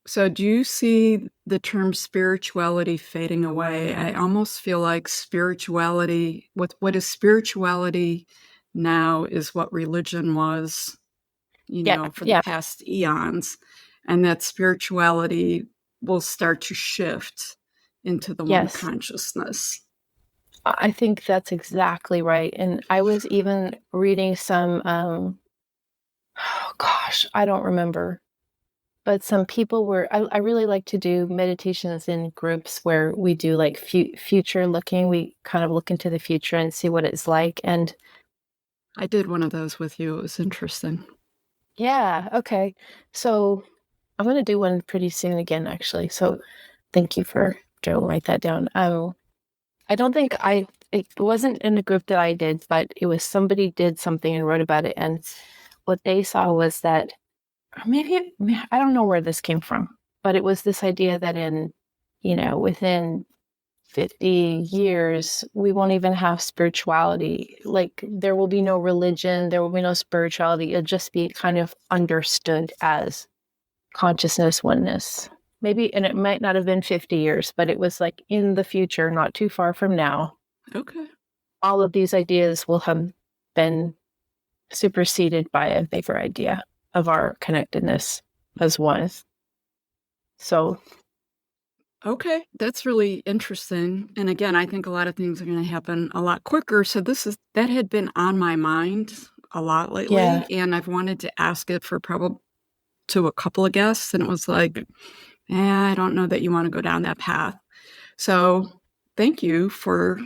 Speaker 1: So, do you see the term spirituality fading away? I almost feel like spirituality, what is spirituality now is what religion was,
Speaker 2: Yeah,
Speaker 1: for the
Speaker 2: yeah,
Speaker 1: past eons, and that spirituality will start to shift into the one
Speaker 2: yes.
Speaker 1: consciousness.
Speaker 2: I think that's exactly right. And I was even reading some, oh gosh, I don't remember, but some people I really like to do meditations in groups where we do like future looking. We kind of look into the future and see what it's like. And
Speaker 1: I did one of those with you. It was interesting.
Speaker 2: yeah, okay. So I'm going to do one pretty soon again, actually. So thank you for Joe. Write that down. I don't think it wasn't in a group that I did, but it was somebody did something and wrote about it. And what they saw was that, or maybe, I don't know where this came from, but it was this idea that within 50 years, we won't even have spirituality. Like there will be no religion, there will be no spirituality. It'll just be kind of understood as consciousness, oneness. Maybe, and it might not have been 50 years, but it was like in the future, not too far from now.
Speaker 1: Okay.
Speaker 2: All of these ideas will have been superseded by a bigger idea of our connectedness as one. So,
Speaker 1: okay, that's really interesting. And again, I think a lot of things are going to happen a lot quicker. So that had been on my mind a lot lately,
Speaker 2: yeah.
Speaker 1: and I've wanted to ask it for probably to a couple of guests, and it was like, I don't know that you want to go down that path. So thank you for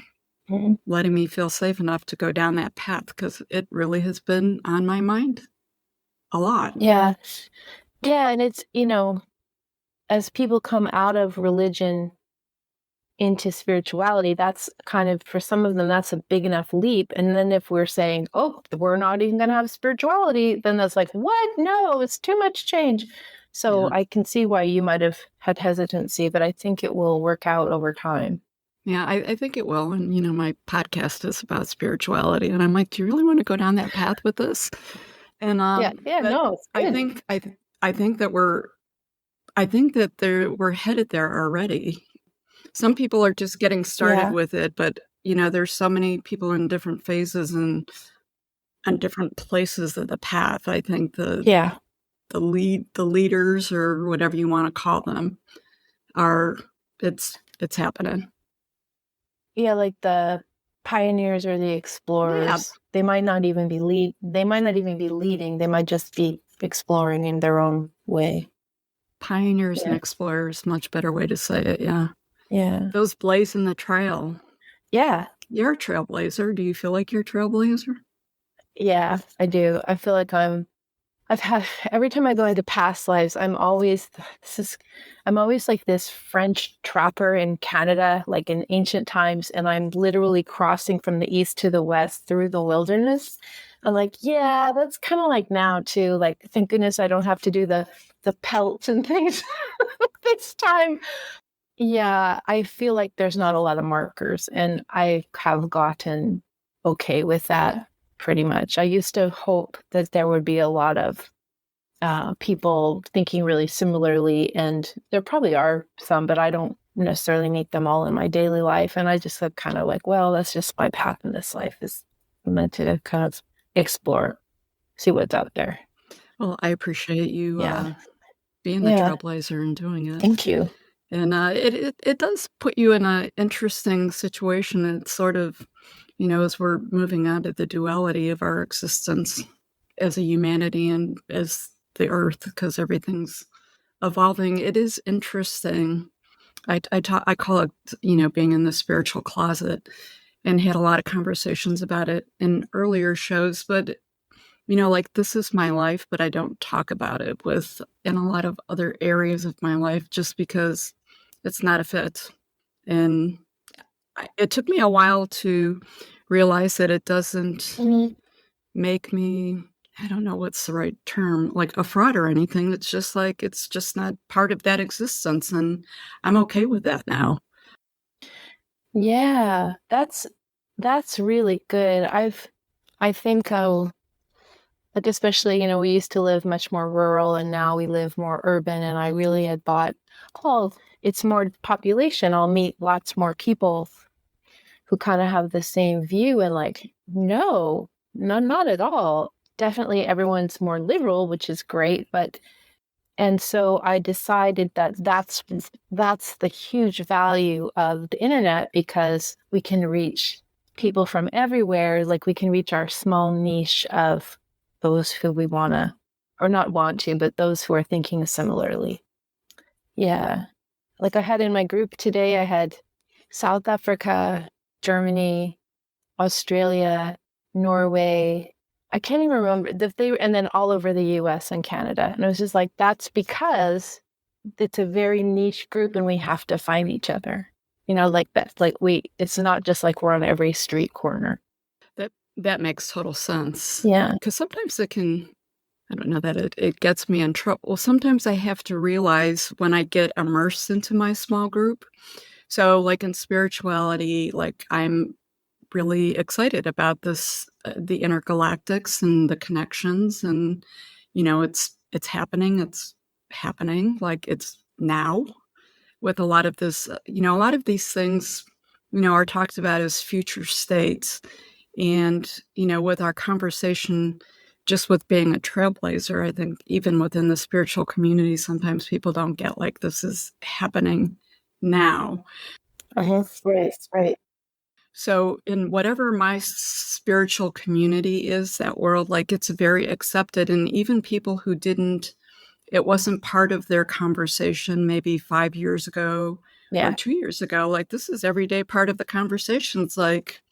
Speaker 1: letting me feel safe enough to go down that path, because it really has been on my mind a lot.
Speaker 2: Yeah. Yeah. And it's, as people come out of religion into spirituality, that's kind of, for some of them, that's a big enough leap. And then if we're saying, oh, we're not even going to have spirituality, then that's like, what? No, it's too much change. So I can see why you might have had hesitancy, but I think it will work out over time.
Speaker 1: Yeah, I think it will. And, my podcast is about spirituality. And I'm like, do you really want to go down that path with this? And
Speaker 2: no, it's good.
Speaker 1: I think that we're headed there already. Some people are just getting started with it, but there's so many people in different phases and on different places of the path. I think the leaders, or whatever you want to call them, it's happening.
Speaker 2: Yeah, like the pioneers or the explorers. Yeah. They might not even be leading. They might just be exploring in their own way.
Speaker 1: Pioneers and explorers, much better way to say it. Yeah.
Speaker 2: Yeah.
Speaker 1: Those blazing the trail.
Speaker 2: Yeah.
Speaker 1: You're a trailblazer. Do you feel like you're a trailblazer?
Speaker 2: Yeah, I do. I feel like every time I go into past lives, I'm always like this French trapper in Canada, like in ancient times, and I'm literally crossing from the east to the west through the wilderness. I'm like, yeah, that's kind of like now too. Like, thank goodness I don't have to do the pelts and things this time. Yeah, I feel like there's not a lot of markers, and I have gotten okay with that pretty much. I used to hope that there would be a lot of people thinking really similarly, and there probably are some, but I don't necessarily meet them all in my daily life. And I just kind of like, well, that's just my path in this life, is meant to kind of explore, see what's out there.
Speaker 1: Well, I appreciate you being the trailblazer and doing it.
Speaker 2: Thank you.
Speaker 1: And it does put you in an interesting situation. It's sort of, as we're moving out of the duality of our existence as a humanity and as the earth, because everything's evolving. It is interesting. I call it, being in the spiritual closet, and had a lot of conversations about it in earlier shows. But, like, this is my life, but I don't talk about it in a lot of other areas of my life, just because it's not a fit. And it took me a while to realize that it doesn't make me, I don't know what's the right term, like a fraud or anything. It's just like, it's just not part of that existence. And I'm okay with that now.
Speaker 2: Yeah, that's really good. I think, like, especially, we used to live much more rural, and now we live more urban. And I really had thought, oh, it's more population, I'll meet lots more people who kind of have the same view. And like, no, not at all. Definitely everyone's more liberal, which is great. And so I decided that that's the huge value of the internet, because we can reach people from everywhere. Like, we can reach our small niche of those who we want to or not want to, but those who are thinking similarly. Yeah. Like I had in my group today, I had South Africa, Germany, Australia, Norway. I can't even remember if they, and then all over the US and Canada. And it was just like, that's because it's a very niche group and we have to find each other. Like that's like it's not just like we're on every street corner.
Speaker 1: That makes total sense.
Speaker 2: Yeah.
Speaker 1: Because sometimes I don't know that it gets me in trouble. Well, sometimes I have to realize when I get immersed into my small group. So like in spirituality, like I'm really excited about this, the intergalactics and the connections, and it's happening like it's now with a lot of this, a lot of these things, are talked about as future states. And, with our conversation, just with being a trailblazer, I think even within the spiritual community, sometimes people don't get like this is happening now.
Speaker 2: Right.
Speaker 1: So in whatever my spiritual community is, that world, like it's very accepted. And even people who it wasn't part of their conversation maybe 5 years ago or 2 years ago, like this is everyday part of the conversation. It's like,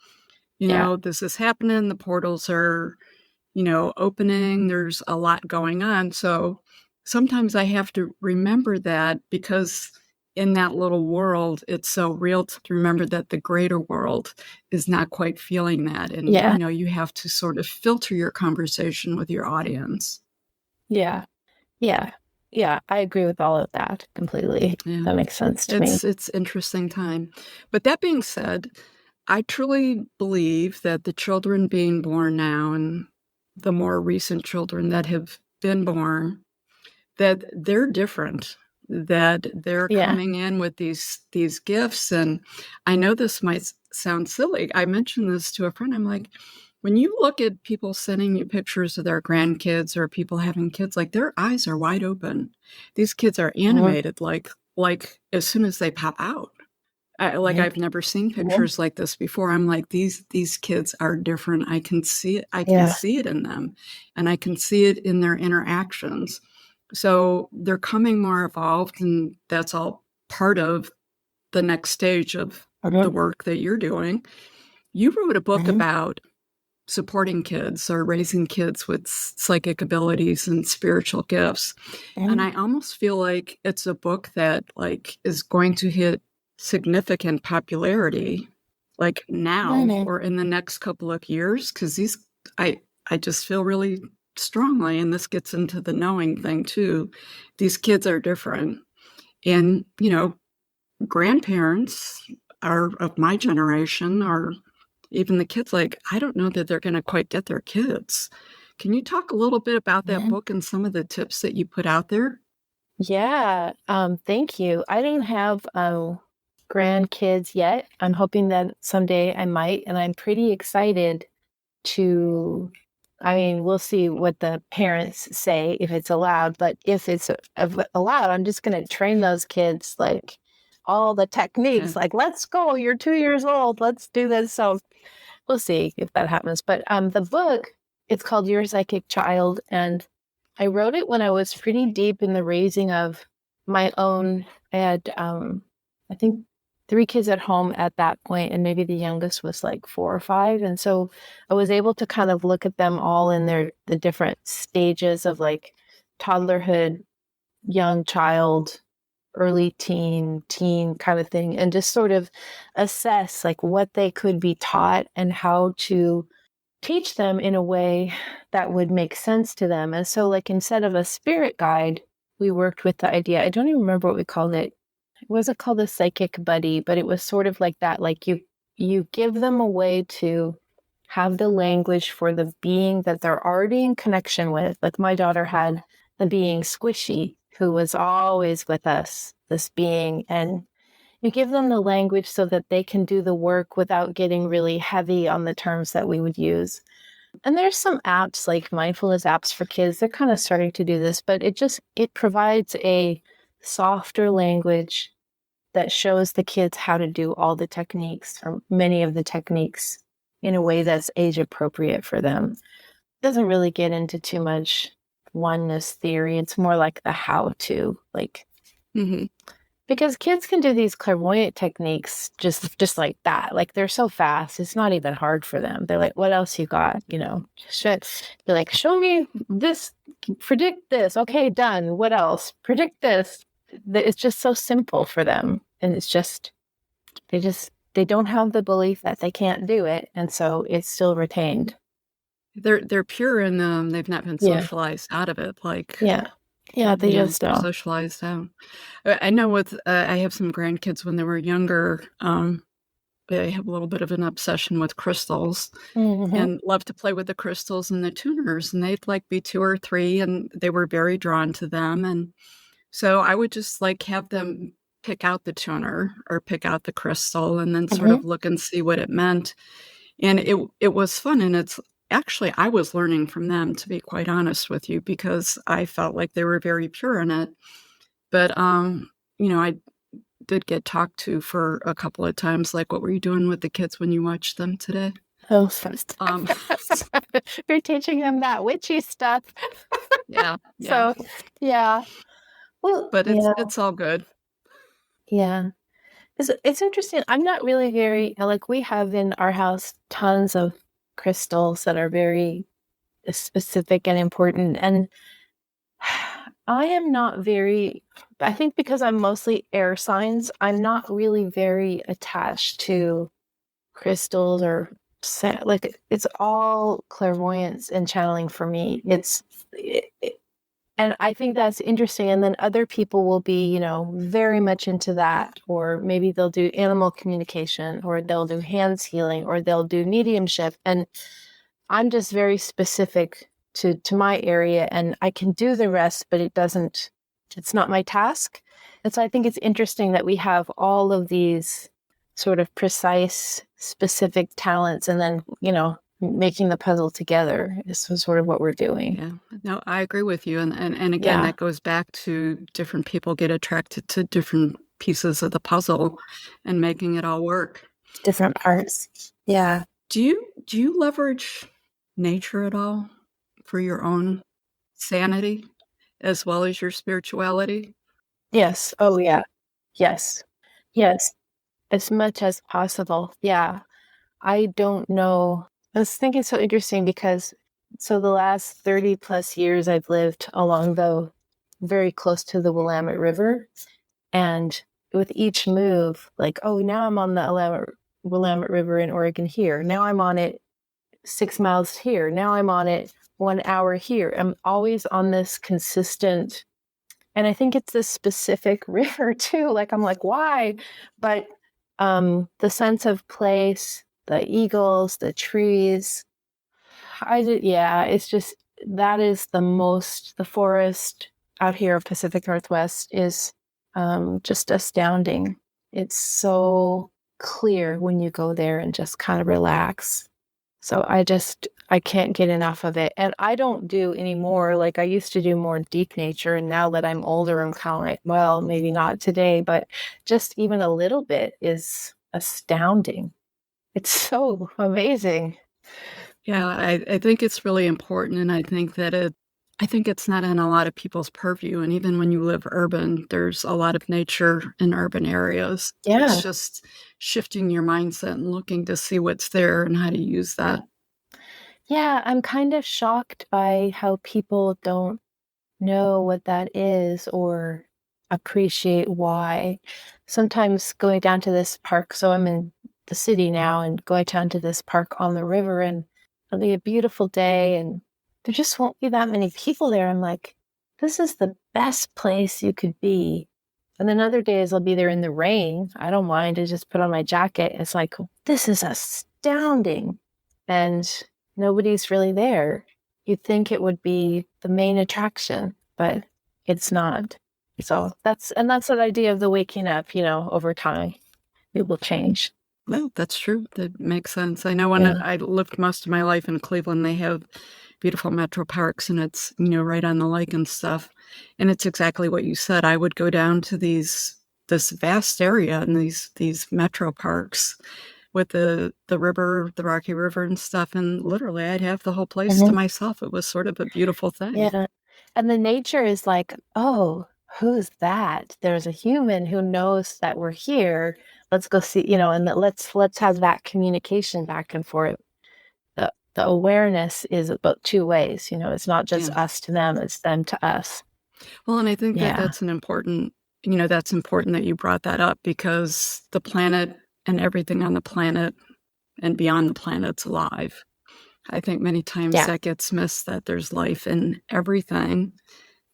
Speaker 1: this is happening. The portals are, opening. There's a lot going on. So sometimes I have to remember that, because in that little world, it's so real to remember that the greater world is not quite feeling that. And, you have to sort of filter your conversation with your audience.
Speaker 2: Yeah. I agree with all of that completely. Yeah. That makes sense to me.
Speaker 1: It's interesting time. But that being said, I truly believe that the children being born now and the more recent children that have been born, that they're different, that they're coming in with these gifts. And I know this might sound silly. I mentioned this to a friend. I'm like, when you look at people sending you pictures of their grandkids or people having kids, like their eyes are wide open. These kids are animated like as soon as they pop out. I've never seen pictures like this before. I'm like, these kids are different. I can see it. I can see it in them, and I can see it in their interactions. So they're coming more evolved, and that's all part of the next stage of the work that you're doing. You wrote a book about supporting kids or raising kids with psychic abilities and spiritual gifts. And I almost feel like it's a book that like is going to hit significant popularity like now or in the next couple of years, because I just feel really strongly, and this gets into the knowing thing too, these kids are different. And grandparents are of my generation, or even the kids, like I don't know that they're going to quite get their kids. Can you talk a little bit about that book and some of the tips that you put out there?
Speaker 2: Yeah, thank you. I don't have grandkids yet. I'm hoping that someday I might, and I'm pretty excited we'll see what the parents say if it's allowed, but if it's allowed, I'm just going to train those kids like all the techniques, like, let's go, you're 2 years old, let's do this. So we'll see if that happens. But the book, it's called Your Psychic Child, and I wrote it when I was pretty deep in the raising of my own. I had, I think, 3 kids at home at that point, and maybe the youngest was like 4 or 5. And so I was able to kind of look at them all in the different stages of like toddlerhood, young child, early teen kind of thing, and just sort of assess like what they could be taught and how to teach them in a way that would make sense to them. And so like instead of a spirit guide, we worked with the idea, I don't even remember what we called it. It wasn't called a psychic buddy, but it was sort of like that. Like you give them a way to have the language for the being that they're already in connection with. Like my daughter had the being Squishy, who was always with us, this being, and you give them the language so that they can do the work without getting really heavy on the terms that we would use. And there's some apps, like mindfulness apps for kids. They're kind of starting to do this, but it provides a softer language that shows the kids how to do all the techniques, or many of the techniques, in a way that's age appropriate for them. It doesn't really get into too much oneness theory. It's more like the how to, like,
Speaker 1: Mm-hmm.
Speaker 2: because kids can do these clairvoyant techniques just like that. Like they're so fast, it's not even hard for them. They're like, what else you got? They're like, show me this, predict this. Okay, done. What else? Predict this. It's just so simple for them. And it's just they don't have the belief that they can't do it. And so it's still retained.
Speaker 1: They're pure and they've not been
Speaker 2: Yeah.
Speaker 1: socialized out of it. Like,
Speaker 2: Yeah. Yeah, they just
Speaker 1: they're
Speaker 2: don't.
Speaker 1: socialized out. I know with I have some grandkids when they were younger. They have a little bit of an obsession with crystals
Speaker 2: Mm-hmm.
Speaker 1: and love to play with the crystals and the tuners. And they'd like be 2 or 3, and they were very drawn to them. And so I would just like have them pick out the tuner or pick out the crystal and then sort of look and see what it meant. And it was fun. And it's actually, I was learning from them, to be quite honest with you, because I felt like they were very pure in it. But, I did get talked to for a couple of times, like, what were you doing with the kids when you watched them today?
Speaker 2: Oh, first.
Speaker 1: Um,
Speaker 2: You're teaching them that witchy stuff.
Speaker 1: yeah.
Speaker 2: So, yeah. Well,
Speaker 1: But it's all good.
Speaker 2: yeah. It's interesting. I'm not really very, like, we have in our house tons of crystals that are very specific and important. And I am not very, I think because I'm mostly air signs, I'm not really very attached to crystals or like it's all clairvoyance and channeling for me. And I think that's interesting. And then other people will be, very much into that, or maybe they'll do animal communication, or they'll do hands healing, or they'll do mediumship. And I'm just very specific to my area, and I can do the rest, but it's not my task. And so I think it's interesting that we have all of these sort of precise, specific talents, and then, making the puzzle together is sort of what we're doing.
Speaker 1: Yeah, no, I agree with you. And again, that goes back to different people get attracted to different pieces of the puzzle and making it all work.
Speaker 2: Different parts. Yeah.
Speaker 1: Do you leverage nature at all for your own sanity as well as your spirituality?
Speaker 2: Yes. Oh, yeah. Yes. Yes. As much as possible. Yeah. I don't know. I was thinking it's so interesting because the last 30 plus years I've lived along very close to the Willamette River. And with each move, like, oh, now I'm on the Willamette River in Oregon here. Now I'm on it 6 miles here. Now I'm on it 1 hour here. I'm always on this consistent, and I think it's this specific river too. Like, I'm like, why? But the sense of place, the eagles, the trees. It's just, that is the forest out here of Pacific Northwest is just astounding. It's so clear when you go there and just kind of relax. So I can't get enough of it. And I don't do anymore. Like, I used to do more deep nature. And now that I'm older, I'm kind of like, well, maybe not today, but just even a little bit is astounding. It's so amazing.
Speaker 1: Yeah, I think it's really important. And I think it's not in a lot of people's purview. And even when you live urban, there's a lot of nature in urban areas.
Speaker 2: Yeah.
Speaker 1: It's just shifting your mindset and looking to see what's there and how to use that.
Speaker 2: Yeah, I'm kind of shocked by how people don't know what that is or appreciate why. Sometimes going down to this park, so I'm in the city now, and going down to this park on the river, and it'll be a beautiful day, and there just won't be that many people there. I'm like, this is the best place you could be. And then other days I'll be there in the rain. I don't mind. I just put on my jacket. It's like, this is astounding. And nobody's really there. You'd think it would be the main attraction, but it's not. So that's that idea of the waking up, over time, it will change.
Speaker 1: Well, that's true. That makes sense. I know when I lived most of my life in Cleveland, they have beautiful metro parks, and it's, right on the lake and stuff. And it's exactly what you said. I would go down to this vast area and these metro parks with the river, the Rocky River and stuff. And literally I'd have the whole place to myself. It was sort of a beautiful thing.
Speaker 2: Yeah. And the nature is like, oh, who's that? There's a human who knows that we're here. Let's go see, and let's have that communication back and forth. The awareness is about two ways. It's not just us to them, it's them to us.
Speaker 1: Well, and I think that that's important that you brought that up, because the planet and everything on the planet and beyond the planet's alive. I think many times that gets missed, that there's life in everything,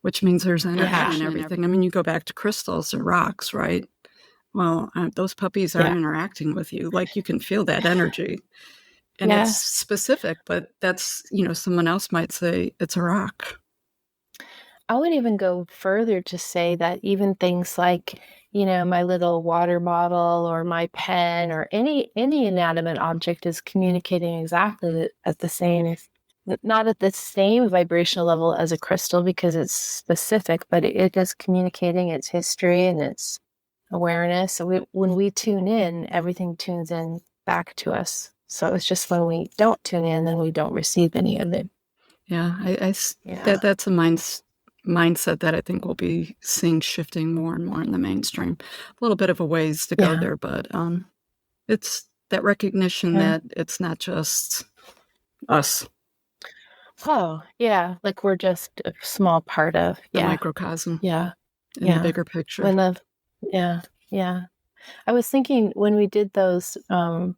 Speaker 1: which means there's energy in everything. I mean, you go back to crystals or rocks, right? Well, those puppies are interacting with you. Like, you can feel that energy. And it's specific, but that's, someone else might say it's a rock.
Speaker 2: I would even go further to say that even things like, my little water bottle or my pen or any inanimate object is communicating exactly at the same, not at the same vibrational level as a crystal because it's specific, but it is communicating its history and its awareness. So when we tune in, everything tunes in back to us. So it's just when we don't tune in, then we don't receive any of it.
Speaker 1: Yeah, that's a mindset that I think we'll be seeing shifting more and more in the mainstream. A little bit of a ways to go there, but it's that recognition that it's not just us.
Speaker 2: Oh, yeah. Like we're just a small part of
Speaker 1: the microcosm.
Speaker 2: Yeah.
Speaker 1: In the bigger picture.
Speaker 2: I was thinking when we did those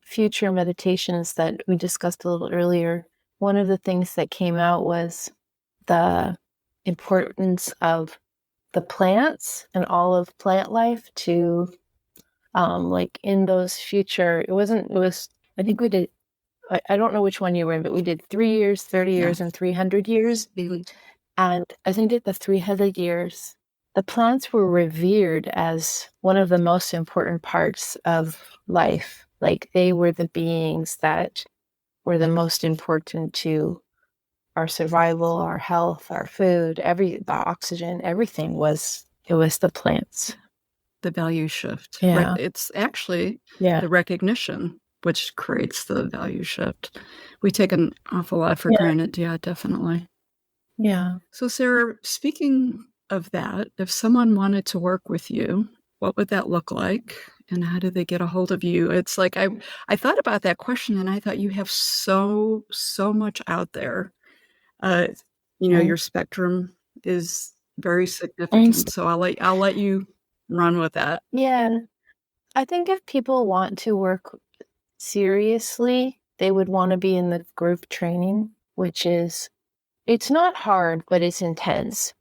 Speaker 2: future meditations that we discussed a little earlier, one of the things that came out was the importance of the plants and all of plant life to like in those future, I think we did, I don't know which one you were in, but we did 3 years, 30 years, and 300 years. And I think at the 300 years, the plants were revered as one of the most important parts of life. Like they were the beings that were the most important to our survival, our health, our food, the oxygen, everything it was the plants.
Speaker 1: The value shift. Yeah. It's actually the recognition which creates the value shift. We take an awful lot for granted. Yeah, definitely.
Speaker 2: Yeah.
Speaker 1: So, Sarah, speaking of that, if someone wanted to work with you, what would that look like? And how do they get a hold of you? It's like I thought about that question, and I thought you have so much out there. Your spectrum is very significant. So I'll let you run with that.
Speaker 2: Yeah. I think if people want to work seriously, they would want to be in the group training, which is, it's not hard, but it's intense.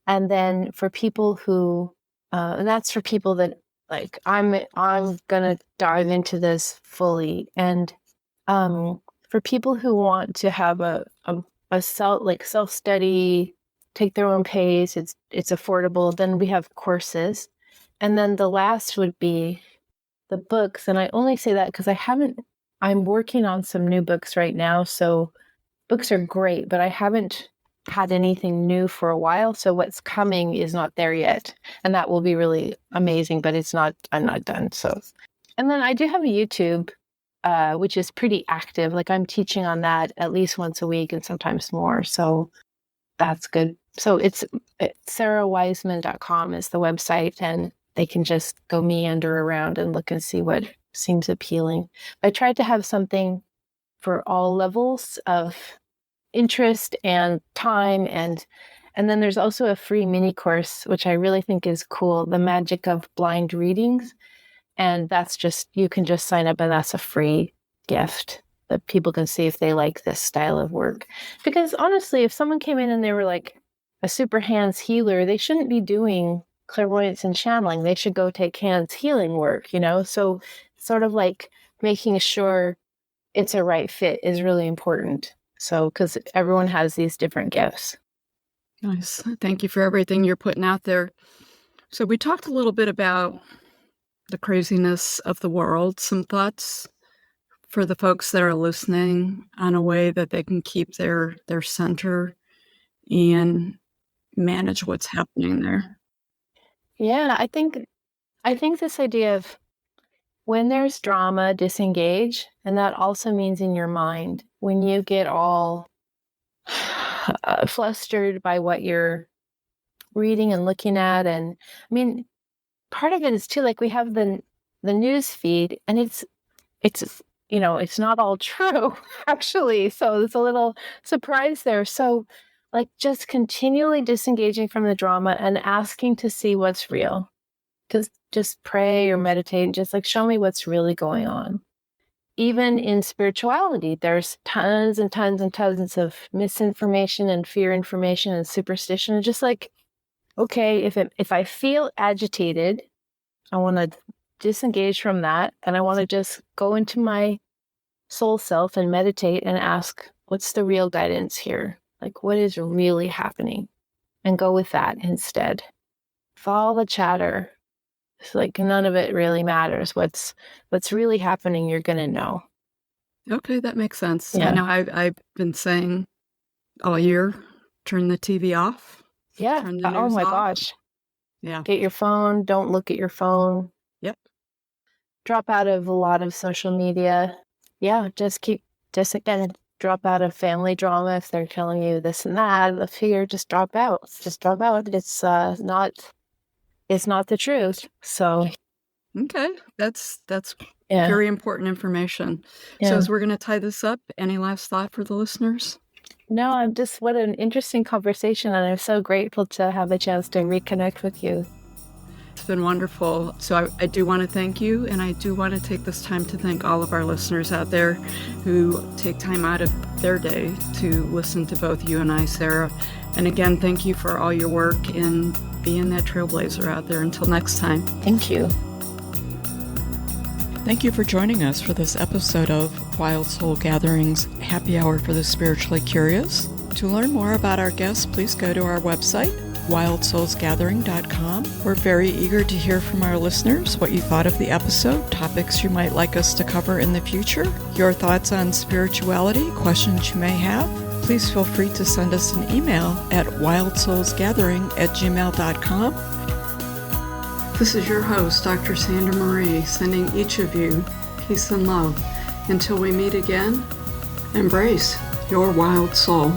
Speaker 2: And then for people who, and that's for people that like, I'm going to dive into this fully. And for people who want to have a self-study, take their own pace, it's affordable, then we have courses. And then the last would be the books. And I only say that because I'm working on some new books right now. So books are great, but I haven't had anything new for a while. So what's coming is not there yet. And that will be really amazing, but I'm not done. So, and then I do have a YouTube, which is pretty active. Like I'm teaching on that at least once a week and sometimes more. So that's good. So it's sarawiseman.com is the website, and they can just go meander around and look and see what seems appealing. I tried to have something for all levels of interest and time, and then there's also a free mini course, which I really think is cool, The Magic of Blind Readings. And that's just, you can just sign up and that's a free gift that people can see if they like this style of work. Because honestly, if someone came in and they were like a super hands healer, they shouldn't be doing clairvoyance and channeling. They should go take hands healing work, So sort of like making sure it's a right fit is really important. So, because everyone has these different gifts.
Speaker 1: Nice. Thank you for everything you're putting out there. So we talked a little bit about the craziness of the world. Some thoughts for the folks that are listening on a way that they can keep their center and manage what's happening there.
Speaker 2: Yeah, I think this idea of when there's drama, disengage. And that also means in your mind, when you get all flustered by what you're reading and looking at. And I mean, part of it is too, like we have the news feed, and it's it's not all true actually. So there's a little surprise there. So like just continually disengaging from the drama and asking to see what's real. Just pray or meditate and just like show me what's really going on. Even in spirituality, there's tons and tons and tons of misinformation and fear information and superstition. And just like, okay, if I feel agitated, I want to disengage from that, and I want to just go into my soul self and meditate and ask, what's the real guidance here? Like, what is really happening? And go with that instead. Follow the chatter. It's like none of it really matters. What's really happening, you're going to know.
Speaker 1: Okay, that makes sense.
Speaker 2: Yeah.
Speaker 1: I know I've been saying all year, turn the TV off.
Speaker 2: Yeah.
Speaker 1: Turn the
Speaker 2: Oh
Speaker 1: news
Speaker 2: my
Speaker 1: off.
Speaker 2: gosh.
Speaker 1: Yeah.
Speaker 2: Get your phone. Don't look at your phone.
Speaker 1: Yep.
Speaker 2: Drop out of a lot of social media. Yeah, just again, drop out of family drama if they're telling you this and that, the fear, just drop out. Just drop out. It's not the truth. So
Speaker 1: Okay. That's
Speaker 2: yeah.
Speaker 1: very important information.
Speaker 2: Yeah.
Speaker 1: So as we're going to tie this up, any last thought for the listeners?
Speaker 2: No, what an interesting conversation, and I'm so grateful to have the chance to reconnect with you.
Speaker 1: It's been wonderful. So I do want to thank you, and I do want to take this time to thank all of our listeners out there who take time out of their day to listen to both you and I, Sarah. And again, thank you for all your work in being that trailblazer out there. Until next time.
Speaker 2: Thank you.
Speaker 1: Thank you for joining us for this episode of Wild Soul Gatherings Happy Hour for the Spiritually Curious. To learn more about our guests, please go to our website, wildsoulsgathering.com. We're very eager to hear from our listeners what you thought of the episode, topics you might like us to cover in the future, your thoughts on spirituality, questions you may have. Please feel free to send us an email at wildsoulsgathering@gmail.com. This is your host, Dr. Sandra Marie, sending each of you peace and love. Until we meet again, embrace your wild soul.